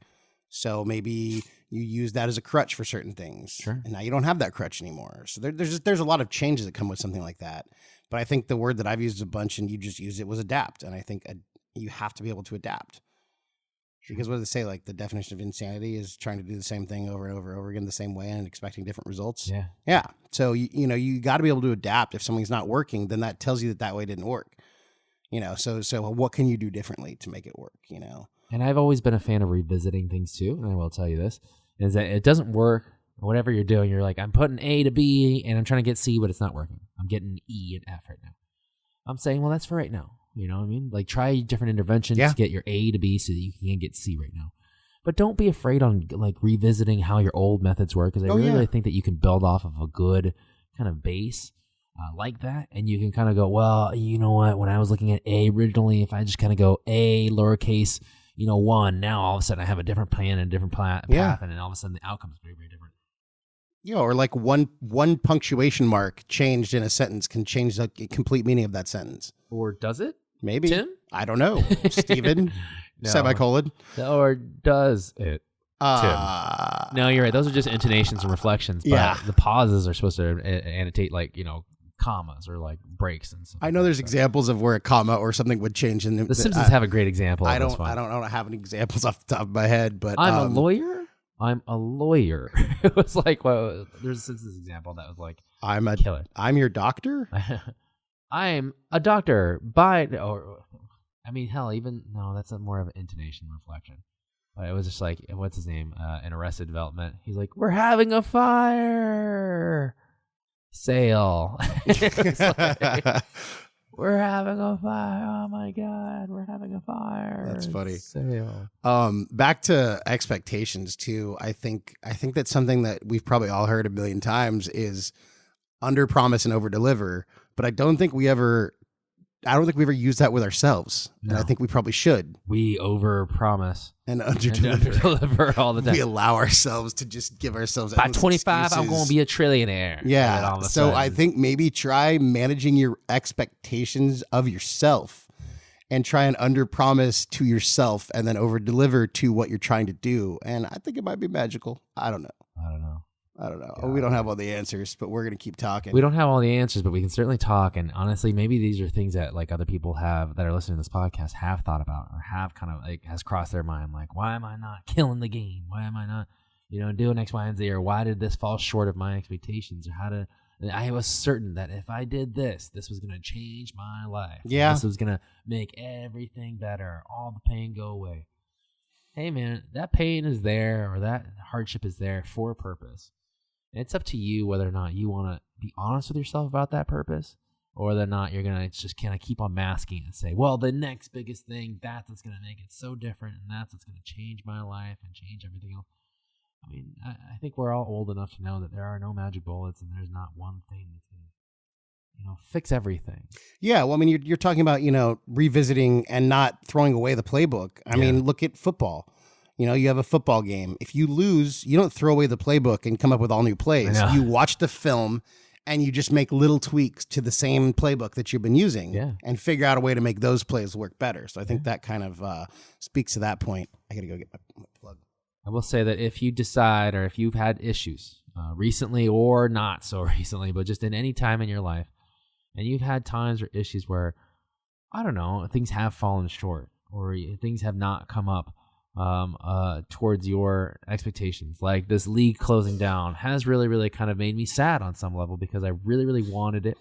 So maybe you use that as a crutch for certain things. Sure. And now you don't have that crutch anymore. So there's a lot of changes that come with something like that. But I think the word that I've used a bunch and you just used it was adapt. And I think you have to be able to adapt. Because what do they say? Like the definition of insanity is trying to do the same thing over and over and over again the same way and expecting different results. yeah. Yeah. So, you got to be able to adapt. If something's not working, then that tells you that way didn't work. So what can you do differently to make it work, And I've always been a fan of revisiting things too. And I will tell you this, is that it doesn't work. Whatever you're doing, you're like, I'm putting A to B and I'm trying to get C, but it's not working. I'm getting E and F right now. I'm saying, well, that's for right now. You know what I mean? Like try different interventions to get your A to B so that you can get C right now. But don't be afraid on like revisiting how your old methods work, because I really think that you can build off of a good kind of base like that, and you can kind of go, well, you know what? When I was looking at A originally, if I just kind of go A lowercase, 1, now all of a sudden I have a different plan and a different path, and then all of a sudden the outcome is very, very different. Or like one punctuation mark changed in a sentence can change the complete meaning of that sentence. Or does it? Maybe. Tim? I don't know. Steven? No. Semicolon? Or does it? Tim. No, you're right. Those are just intonations and reflections. But the pauses are supposed to annotate like, commas or like breaks and stuff. I know there's examples of where a comma or something would change. The Simpsons have a great example. I don't have any examples off the top of my head, but I'm a lawyer. I'm a lawyer. It was like, well, there's a Simpsons example that was like, killer. I'm your doctor. I'm a doctor that's more of an intonation reflection. But it was just like, what's his name? In Arrested Development, he's like, we're having a fire sale. Like, we're having a fire. Oh my God, we're having a fire. That's funny. Sale. Back to expectations too. I think that's something that we've probably all heard a million times is under promise and over deliver. But I don't think we ever used that with ourselves. No. And I think we probably should. We over promise and under deliver all the time. We allow ourselves to just give ourselves by 25, excuses. I'm going to be a trillionaire. Yeah. So I think maybe try managing your expectations of yourself and try and under promise to yourself and then over deliver to what you're trying to do. And I think it might be magical. I don't know. God. We don't have all the answers, but we're going to keep talking. We don't have all the answers, but we can certainly talk. And honestly, maybe these are things that like other people have that are listening to this podcast have thought about or have kind of like has crossed their mind. Like, why am I not killing the game? Why am I not, doing X, Y, and Z? Or why did this fall short of my expectations? Or I was certain that if I did this was going to change my life. Yeah. This was going to make everything better. All the pain go away. Hey man, that pain is there or that hardship is there for a purpose. It's up to you whether or not you want to be honest with yourself about that purpose or whether or not you're going to just kind of keep on masking and say, well, the next biggest thing, that's what's going to make it so different and that's what's going to change my life and change everything else. I mean, I think we're all old enough to know that there are no magic bullets and there's not one thing that's going to, fix everything. Yeah, well, I mean, you're talking about, revisiting and not throwing away the playbook. I mean, look at football. You have a football game. If you lose, you don't throw away the playbook and come up with all new plays. You watch the film and you just make little tweaks to the same playbook that you've been using and figure out a way to make those plays work better. So I think that kind of speaks to that point. I got to go get my plug. I will say that if you decide or if you've had issues recently or not so recently, but just in any time in your life, and you've had times or issues where, I don't know, things have fallen short or things have not come up towards your expectations, like this league closing down has really, really kind of made me sad on some level because I really, really wanted it,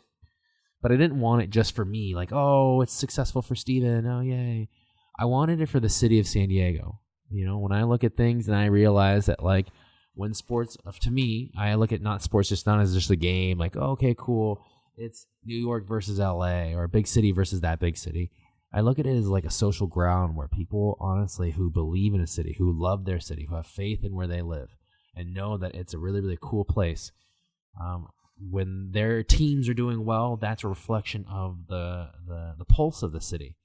but I didn't want it just for me. Like, oh, it's successful for Steven. Oh, yay. I wanted it for the city of San Diego. When I look at things and I realize that like when sports, to me, I look at not sports not as just a game, like, oh, okay, cool. It's New York versus LA or a big city versus that big city. I look at it as like a social ground where people honestly who believe in a city, who love their city, who have faith in where they live and know that it's a really, really cool place. When their teams are doing well, that's a reflection of the pulse of the city.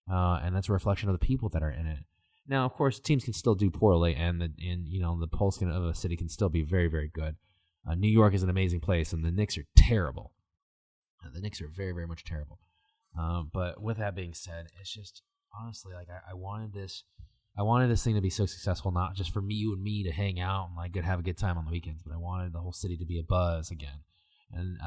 And that's a reflection of the people that are in it. Now, of course, teams can still do poorly, and the pulse of a city can still be very, very good. New York is an amazing place, and the Knicks are terrible. The Knicks are very, very much terrible. But with that being said, it's just honestly like I wanted this thing to be so successful, not just for you and me to hang out and like have a good time on the weekends, but I wanted the whole city to be a buzz again. And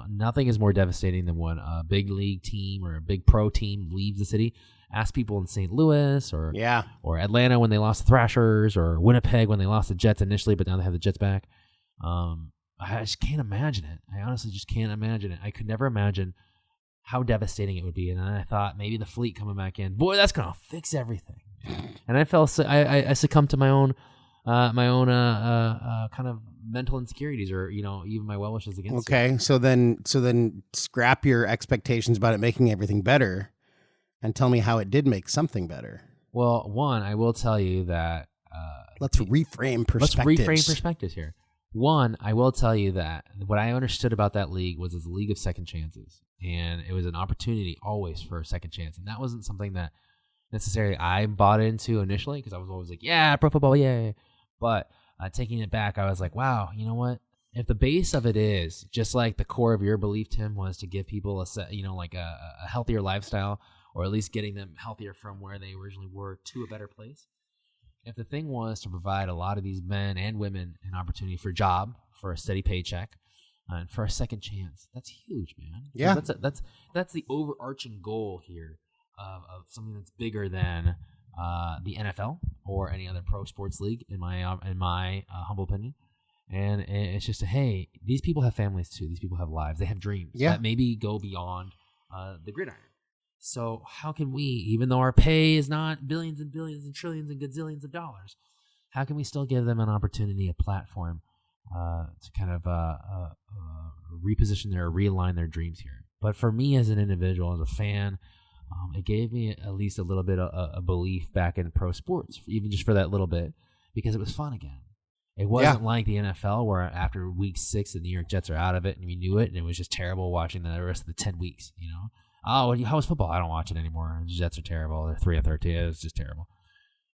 nothing is more devastating than when a big league team or a big pro team leaves the city. Ask people in St. Louis or Atlanta when they lost the Thrashers, or Winnipeg when they lost the Jets initially, but now they have the Jets back. I just can't imagine it. I honestly just can't imagine it. I could never imagine how devastating it would be. And then I thought maybe the Fleet coming back in, boy, that's gonna fix everything. And I succumbed to my own kind of mental insecurities, or even my well wishes against it. Okay, so then scrap your expectations about it making everything better, and tell me how it did make something better. Well, one, I will tell you that. Let's reframe perspectives here. One, I will tell you that what I understood about that league was it's a league of second chances, and it was an opportunity always for a second chance, and that wasn't something that necessarily I bought into initially, because I was always like, yeah, pro football, yeah. But taking it back, I was like, wow, you know what? If the base of it is just like the core of your belief, Tim, was to give people a healthier lifestyle, or at least getting them healthier from where they originally were to a better place. If the thing was to provide a lot of these men and women an opportunity for a job, for a steady paycheck, and for a second chance, that's huge, man. Yeah, that's the overarching goal here of something that's bigger than the NFL or any other pro sports league, in my humble opinion. And it's just hey, these people have families too. These people have lives. They have dreams that maybe go beyond the gridiron. So how can we, even though our pay is not billions and billions and trillions and gazillions of dollars, how can we still give them an opportunity, a platform to kind of reposition realign their dreams here? But for me as an individual, as a fan, it gave me at least a little bit of a belief back in pro sports, even just for that little bit, because it was fun again. It wasn't like the NFL where after week 6 the New York Jets are out of it and we knew it, and it was just terrible watching the rest of the 10 weeks, Oh, how was football? I don't watch it anymore. The Jets are terrible. They're 3-13. It's just terrible.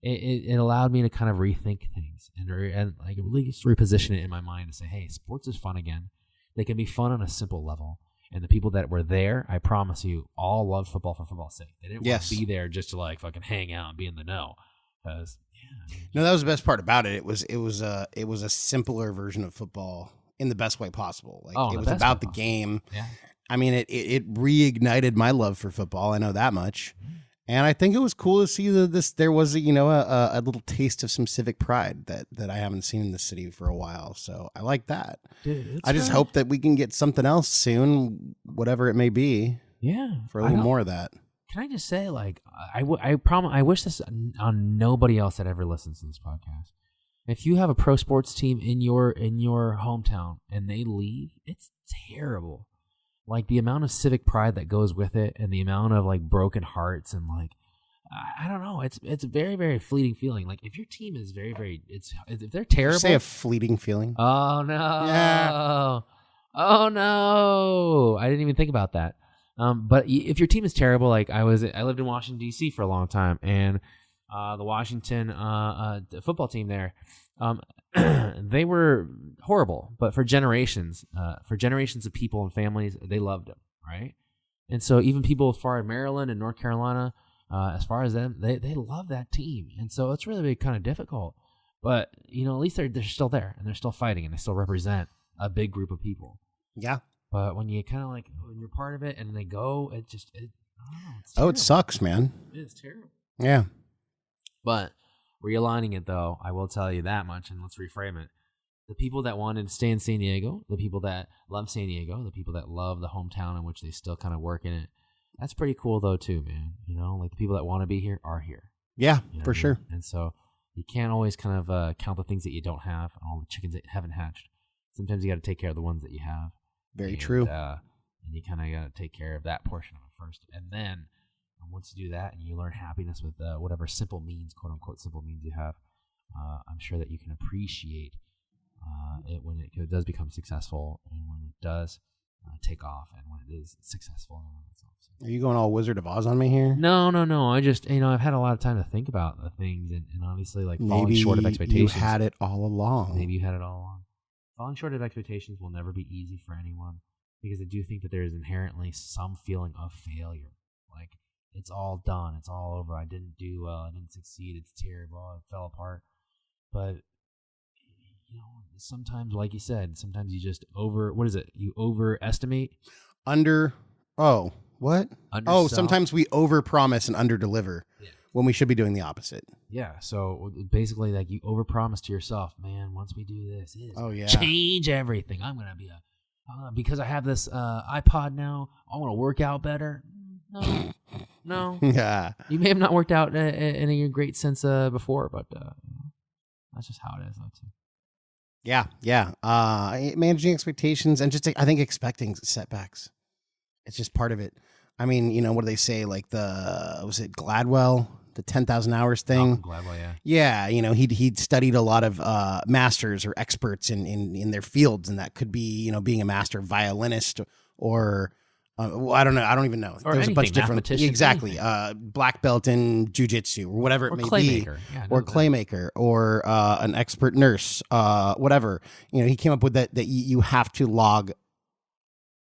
It allowed me to kind of rethink things and like at least reposition it in my mind to say, hey, sports is fun again. They can be fun on a simple level. And the people that were there, I promise you, all loved football for football's sake. They didn't want to be there just to like fucking hang out and be in the know. No, that was the best part about it. It was a simpler version of football in the best way possible. Like it was about the game. Yeah. I mean, it reignited my love for football. I know that much, and I think it was cool to see that there was a little taste of some civic pride that I haven't seen in the city for a while. So I like that. Dude, I just hope that we can get something else soon, whatever it may be. Yeah, for a little more of that. Can I just say, like, I wish this on nobody else that ever listens to this podcast. If you have a pro sports team in your hometown and they leave, it's terrible. Like the amount of civic pride that goes with it, and the amount of like broken hearts, and like I don't know, it's a very, very fleeting feeling. Like if your team is very, very, if they're terrible. Did you say a fleeting feeling? Oh no! Yeah. Oh no! I didn't even think about that. But if your team is terrible, like I lived in Washington D.C. for a long time, and the Washington football team there, they were horrible, but for generations of people and families, they loved them, right? And so even people as far as Maryland and North Carolina, as far as them, they love that team, and so it's really kind of difficult. But at least they're still there, and they're still fighting, and they still represent a big group of people. Yeah. But when you kind of like when you're part of it, and they go, I don't know, it sucks, man. It is terrible. Yeah. But realigning it, though, I will tell you that much, and let's reframe it. The people that wanted to stay in San Diego, the people that love San Diego, the people that love the hometown in which they still kind of work in it, that's pretty cool, though, too, man. Like the people that want to be here are here. Yeah, for sure. And so you can't always kind of count the things that you don't have, and all the chickens that haven't hatched. Sometimes you got to take care of the ones that you have. Very true. And you kind of got to take care of that portion of it first. And then once you do that and you learn happiness with whatever simple means, quote unquote, simple means you have, I'm sure that you can appreciate it when it does become successful, and when it does take off, and when it is successful. Are you going all Wizard of Oz on me here? No. I just, I've had a lot of time to think about the things, and obviously, like, falling short of expectations. You had it all along. Maybe you had it all along. Falling short of expectations will never be easy for anyone, because I do think that there is inherently some feeling of failure. Like, it's all done. It's all over. I didn't do well. I didn't succeed. It's terrible. It fell apart. But, sometimes, like you said, sometimes you just you overestimate? Sometimes we overpromise and underdeliver when we should be doing the opposite. Yeah, so basically, like, you overpromise to yourself, man, once we do this, change everything. I'm going to be because I have this iPod now, I want to work out better. No. Yeah. You may have not worked out in a great sense before, but that's just how it is, though, too. Yeah. Managing expectations and just, I think, expecting setbacks. It's just part of it. I mean, what do they say? Like was it Gladwell, the 10,000 hours thing? Gladwell, yeah. Yeah, he'd studied a lot of masters or experts in their fields, and that could be, being a master violinist or I don't know. I don't even know. Or There's a bunch of different, exactly, black belt in jujitsu or whatever it may be, or claymaker, or an expert nurse, whatever. He came up with that you have to log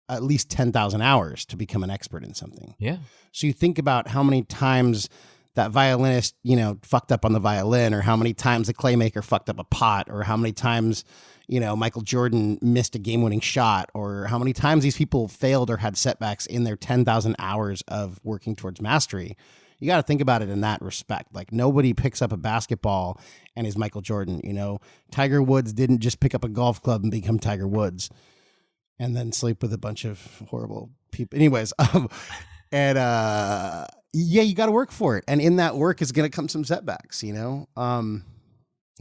at least 10,000 hours to become an expert in something. Yeah. So you think about how many times that violinist, fucked up on the violin, or how many times the claymaker fucked up a pot, or how many times, Michael Jordan missed a game-winning shot, or how many times these people failed or had setbacks in their 10,000 hours of working towards mastery. You got to think about it in that respect. Like, nobody picks up a basketball and is Michael Jordan. Tiger Woods didn't just pick up a golf club and become Tiger Woods and then sleep with a bunch of horrible people. Anyways, you got to work for it. And in that work is going to come some setbacks,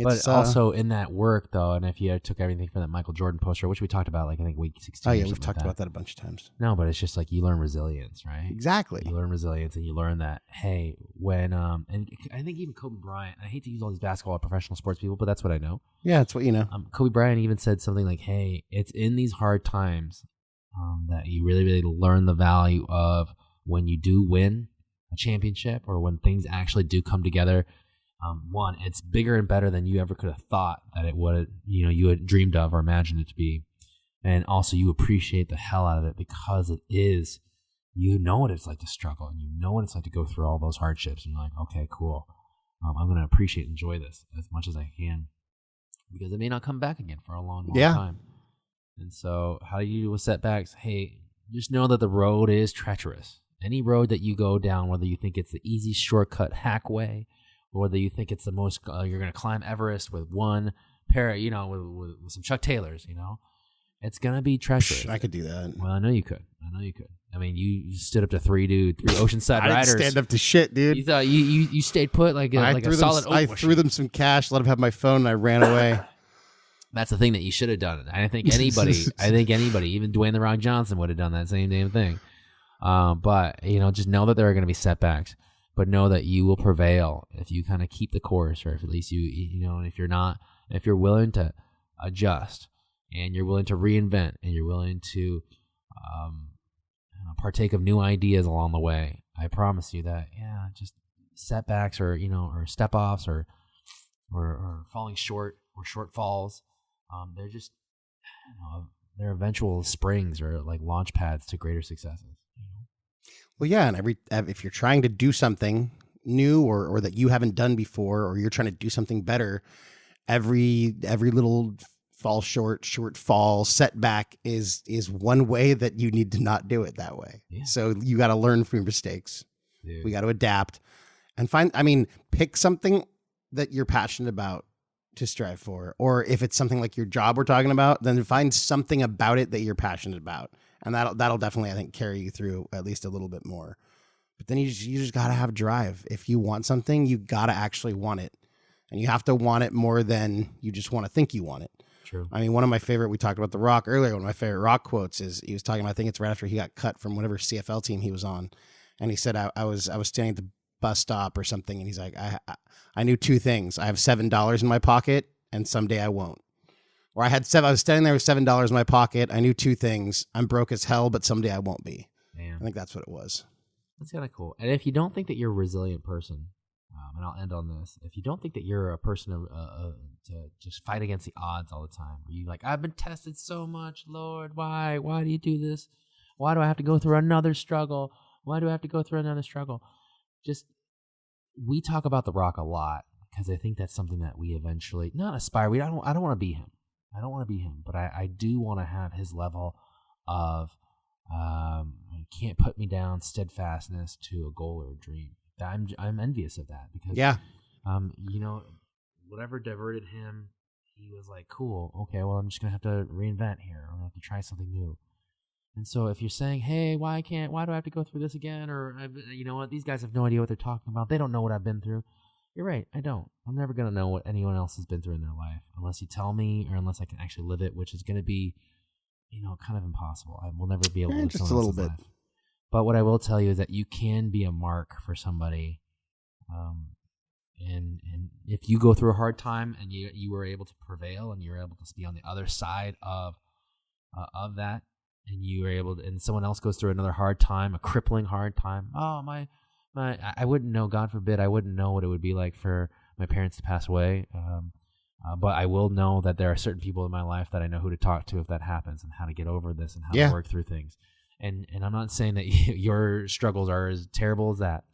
But also in that work, though, and if you took everything from that Michael Jordan poster, which we talked about, like, I think week 16. Oh, yeah, we've talked about that a bunch of times. No, but it's just like you learn resilience, right? Exactly. You learn resilience, and you learn that, hey, when, and I think even Kobe Bryant, I hate to use all these basketball or professional sports people, but that's what I know. Yeah, that's what you know. Kobe Bryant even said something like, hey, it's in these hard times that you really, really learn the value of when you do win a championship, or when things actually do come together. One, it's bigger and better than you ever could have thought that it would, you had dreamed of or imagined it to be. And also you appreciate the hell out of it, because it is, what it's like to struggle, and what it's like to go through all those hardships. And you're like, okay, cool. I'm going to appreciate and enjoy this as much as I can, because it may not come back again for a long, long time. And so how do you deal with setbacks? Hey, just know that the road is treacherous. Any road that you go down, whether you think it's the easy shortcut hack way, or whether you think it's the most, you're going to climb Everest with one pair, with some Chuck Taylors, it's going to be treacherous. I could do that. Well, I know you could. I mean, you stood up to three Oceanside Riders. I didn't stand up to shit, dude. You thought you stayed put like a solid oak. I threw them some cash, let them have my phone, and I ran away. That's the thing that you should have done. I think anybody, even Dwayne The Rock Johnson would have done that same damn thing. But just know that there are going to be setbacks, but know that you will prevail if you kind of keep the course, or if at least and if you're willing to adjust, and you're willing to reinvent, and you're willing to partake of new ideas along the way. I promise you that, just setbacks, or step offs, or falling short, or shortfalls. They're just, they're eventual springs, or like launch pads to greater successes. Well, yeah, and if you're trying to do something new, or that you haven't done before, or you're trying to do something better, every little shortfall, setback is one way that you need to not do it that way. Yeah. So you got to learn from your mistakes. Dude. We got to adapt and pick something that you're passionate about to strive for. Or if it's something like your job we're talking about, then find something about it that you're passionate about. And that'll definitely, I think, carry you through at least a little bit more. But then you just got to have drive. If you want something, you got to actually want it. And you have to want it more than you just want to think you want it. True. I mean, one of my favorite, we talked about The Rock earlier, one of my favorite Rock quotes is, he was talking about, I think it's right after he got cut from whatever CFL team he was on. And he said, I was standing at the bus stop or something. And he's like, I knew two things. I have $7 in my pocket, and someday I won't. Where I was standing there with $7 in my pocket. I knew two things. I'm broke as hell, but someday I won't be. Damn. I think that's what it was. That's kind of cool. And if you don't think that you're a resilient person, and I'll end on this, if you don't think that you're a person to just fight against the odds all the time, where you like, I've been tested so much, Lord, why do you do this? Why do I have to go through another struggle? Why do I have to go through another struggle? We talk about The Rock a lot because I think that's something that we eventually not aspire. I don't want to be him. I don't want to be him, but I do want to have his level of can't put me down steadfastness to a goal or a dream. I'm envious of that because whatever diverted him, he was like, cool, okay, well, I'm just gonna have to reinvent here. I'm gonna have to try something new. And so if you're saying, hey, why do I have to go through this again? Or you know what, these guys have no idea what they're talking about. They don't know what I've been through. You're right, I don't. I'm never gonna know what anyone else has been through in their life unless you tell me or unless I can actually live it, which is gonna be, kind of impossible. I will never be able to live just a little bit. Life. But what I will tell you is that you can be a mark for somebody. And if you go through a hard time and you were able to prevail and you're able to be on the other side of that, and you were able to, and someone else goes through another hard time, a crippling hard time. Oh, I wouldn't know, God forbid, I wouldn't know what it would be like for my parents to pass away. But I will know that there are certain people in my life that I know who to talk to if that happens and how to get over this and how to work through things. And I'm not saying that your struggles are as terrible as that,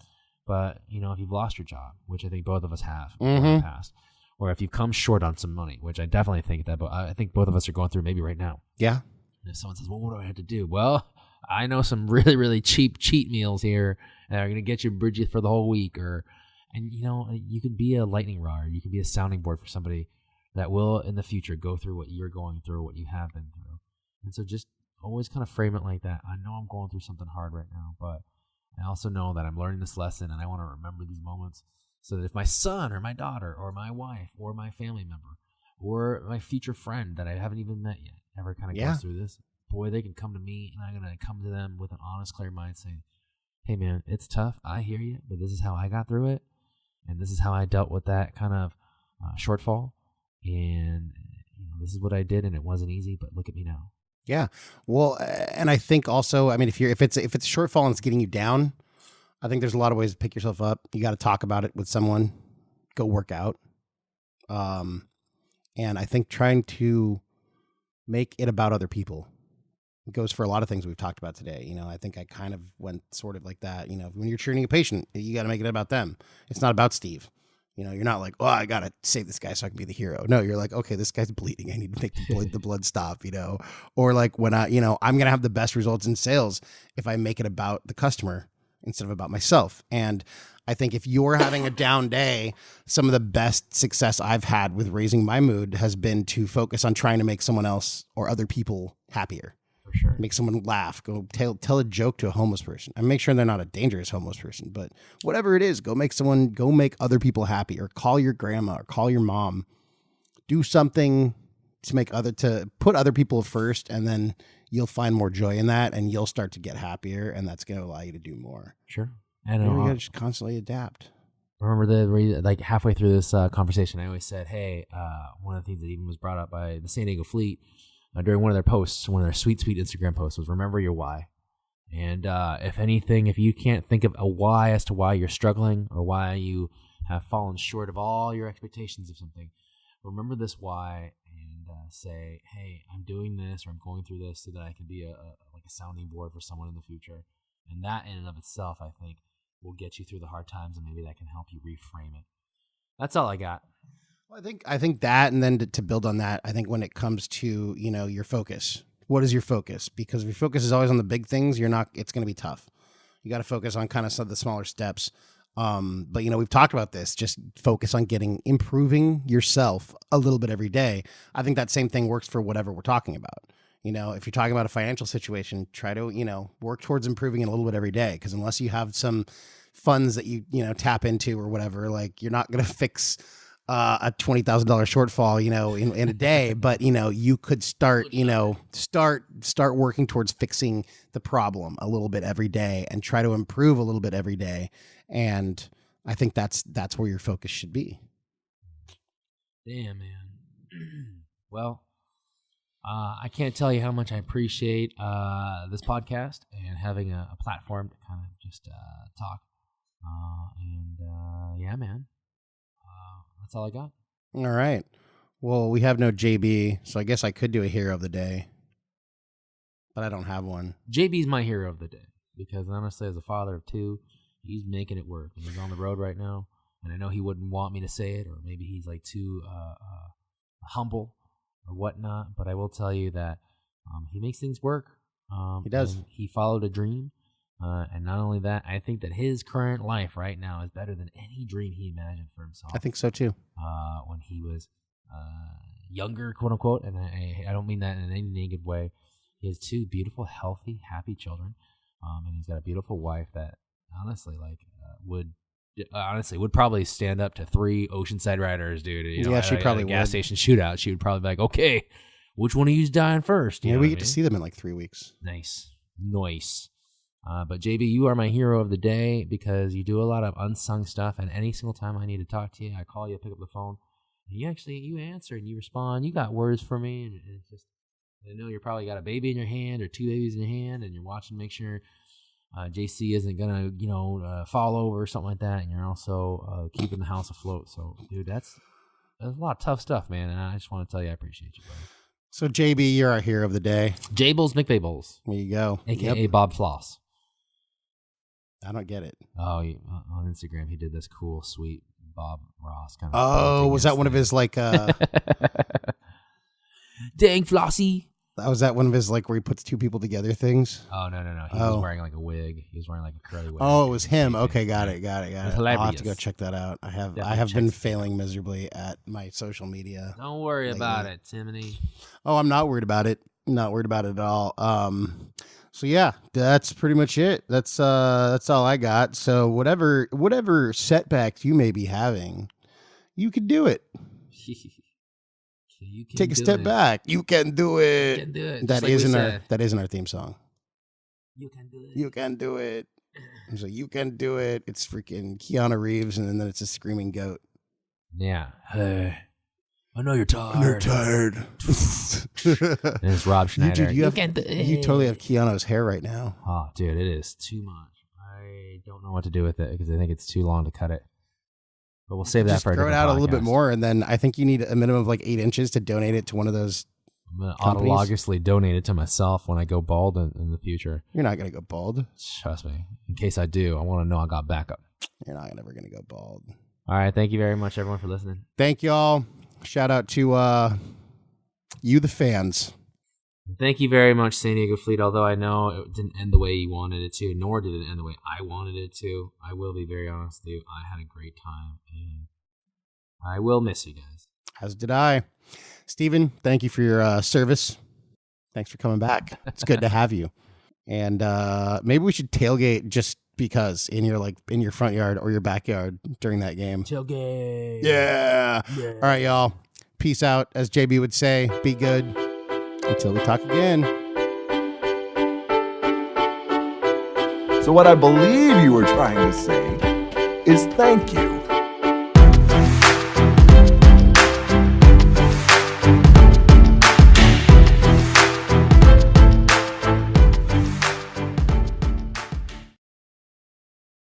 but if you've lost your job, which I think both of us have in the past, or if you've come short on some money, which I definitely think that, but I think both of us are going through maybe right now. Yeah. And if someone says, well, what do I have to do? Well, I know some really, really cheap cheat meals here that are going to get you bridges for the whole week, and you can be a lightning rod, or you can be a sounding board for somebody that will in the future go through what you're going through, what you have been through. And so just always kind of frame it like that. I know I'm going through something hard right now, but I also know that I'm learning this lesson, and I want to remember these moments so that if my son or my daughter or my wife or my family member or my future friend that I haven't even met yet ever kind of goes through this, boy, they can come to me, and I'm going to come to them with an honest, clear mind saying, hey, man, it's tough. I hear you, but this is how I got through it, and this is how I dealt with that kind of shortfall, and this is what I did, and it wasn't easy, but look at me now. Yeah. Well, and I think also, I mean, if it's a shortfall and it's getting you down, I think there's a lot of ways to pick yourself up. You got to talk about it with someone, go work out. And I think trying to make it about other people. It goes for a lot of things we've talked about today. I think I kind of went sort of like that. When you're treating a patient, you got to make it about them. It's not about Steve. You're not like, oh, I got to save this guy so I can be the hero. No, you're like, okay, this guy's bleeding. I need to make the blood stop, Or like when I'm going to have the best results in sales if I make it about the customer instead of about myself. And I think if you're having a down day, some of the best success I've had with raising my mood has been to focus on trying to make someone else or other people happier. For sure. Make someone laugh. Go tell a joke to a homeless person. And make sure they're not a dangerous homeless person. But whatever it is, go make other people happy. Or call your grandma or call your mom. Do something to put other people first, and then you'll find more joy in that, and you'll start to get happier, and that's going to allow you to do more. Sure. And you got to just constantly adapt. Remember like halfway through this conversation, I always said, hey, one of the things that even was brought up by the San Diego Fleet during one of their posts, one of their sweet Instagram posts, was remember your why. And if anything, if you can't think of a why as to why you're struggling or why you have fallen short of all your expectations of something, remember this why and say, hey, I'm doing this or I'm going through this so that I can be a sounding board for someone in the future. And that in and of itself, I think, will get you through the hard times, and maybe that can help you reframe it. That's all I got. Well, I think that, and then to build on that, I think when it comes to, your focus, what is your focus? Because if your focus is always on the big things, it's going to be tough. You got to focus on kind of some of the smaller steps. But we've talked about this, just focus on improving yourself a little bit every day. I think that same thing works for whatever we're talking about. If you're talking about a financial situation, try to, work towards improving it a little bit every day. Because unless you have some funds that you tap into or whatever, like you're not going to fix a $20,000 shortfall, in a day, but you could start working towards fixing the problem a little bit every day and try to improve a little bit every day. And I think that's where your focus should be. Damn, man. Well, I can't tell you how much I appreciate this podcast and having a platform to kind of just talk. Yeah, man. That's all I got. All right. Well, we have no JB, so I guess I could do a hero of the day, but I don't have one. JB's my hero of the day because honestly, as a father of two, he's making it work. And he's on the road right now, and I know he wouldn't want me to say it, or maybe he's like too humble or whatnot. But I will tell you that he makes things work. He does. He followed a dream. And not only that, I think that his current life right now is better than any dream he imagined for himself. I think so too. When he was younger, quote unquote, and I don't mean that in any negative way. He has two beautiful, healthy, happy children, and he's got a beautiful wife that honestly, would probably stand up to 3 Oceanside Riders, dude. You know, yeah, she probably at a gas would. station shootout. She would probably be like, okay, which one of you's dying first? You Yeah, know we what get I to mean? see them in like 3 weeks. Nice. But JB, you are my hero of the day because you do a lot of unsung stuff, and any single time I need to talk to you, I call you, pick up the phone, and you answer and you respond. You got words for me, and it's just, I know you're probably got a baby in your hand or 2 babies in your hand, and you're watching to make sure JC isn't gonna fall over or something like that, and you're also keeping the house afloat. So, dude, that's a lot of tough stuff, man, and I just want to tell you I appreciate you, buddy. So, JB, you're our hero of the day. Jables McVables. There you go. A.K.A. Bob Floss. I don't get it. Oh, on Instagram, he did this cool, sweet Bob Ross kind of. Oh, was that one of his like? Dang, Flossie. Was that one of his like where he puts 2 people together things? Oh no! He was wearing like a wig. He was wearing like a curly wig. Oh, it was him. Okay, got it. I'll hilarious. have to go check that out. I have Definitely been check failing miserably at my social media. Don't worry about it, Timothy. Oh, I'm not worried about it. Not worried about it at all. So yeah, that's pretty much it. That's all I got. So whatever setbacks you may be having, you can do it. You can Take a step back. You can do it. You can do it. That isn't our theme song. You can do it. You can do it. So you can do it. It's freaking Keanu Reeves, and then it's a screaming goat. Yeah. Hey, I know you're tired. And it's Rob Schneider. You totally have Keanu's hair right now. Oh, dude, it is too much. I don't know what to do with it because I think it's too long to cut it. But we'll save that Just for a grow it different out a little bit podcast. more, and then I think you need a minimum of like 8 inches to donate it to one of those. I'm going to companies. autologously donate it to myself when I go bald in the future. You're not going to go bald. Trust me. In case I do, I want to know I got backup. You're not ever going to go bald. All right. Thank you very much, everyone, for listening. Thank y'all. Shout out to you, the fans. Thank you very much, San Diego Fleet. Although I know it didn't end the way you wanted it to, nor did it end the way I wanted it to. I will be very honest with you. I had a great time, and I will miss you guys. As did I. Steven, thank you for your service. Thanks for coming back. It's good to have you. And maybe we should tailgate just because in your front yard or your backyard during that game. Tailgate. Yeah. All right, y'all. Peace out. As JB would say, be good. Until we talk again. So what I believe you were trying to say is thank you.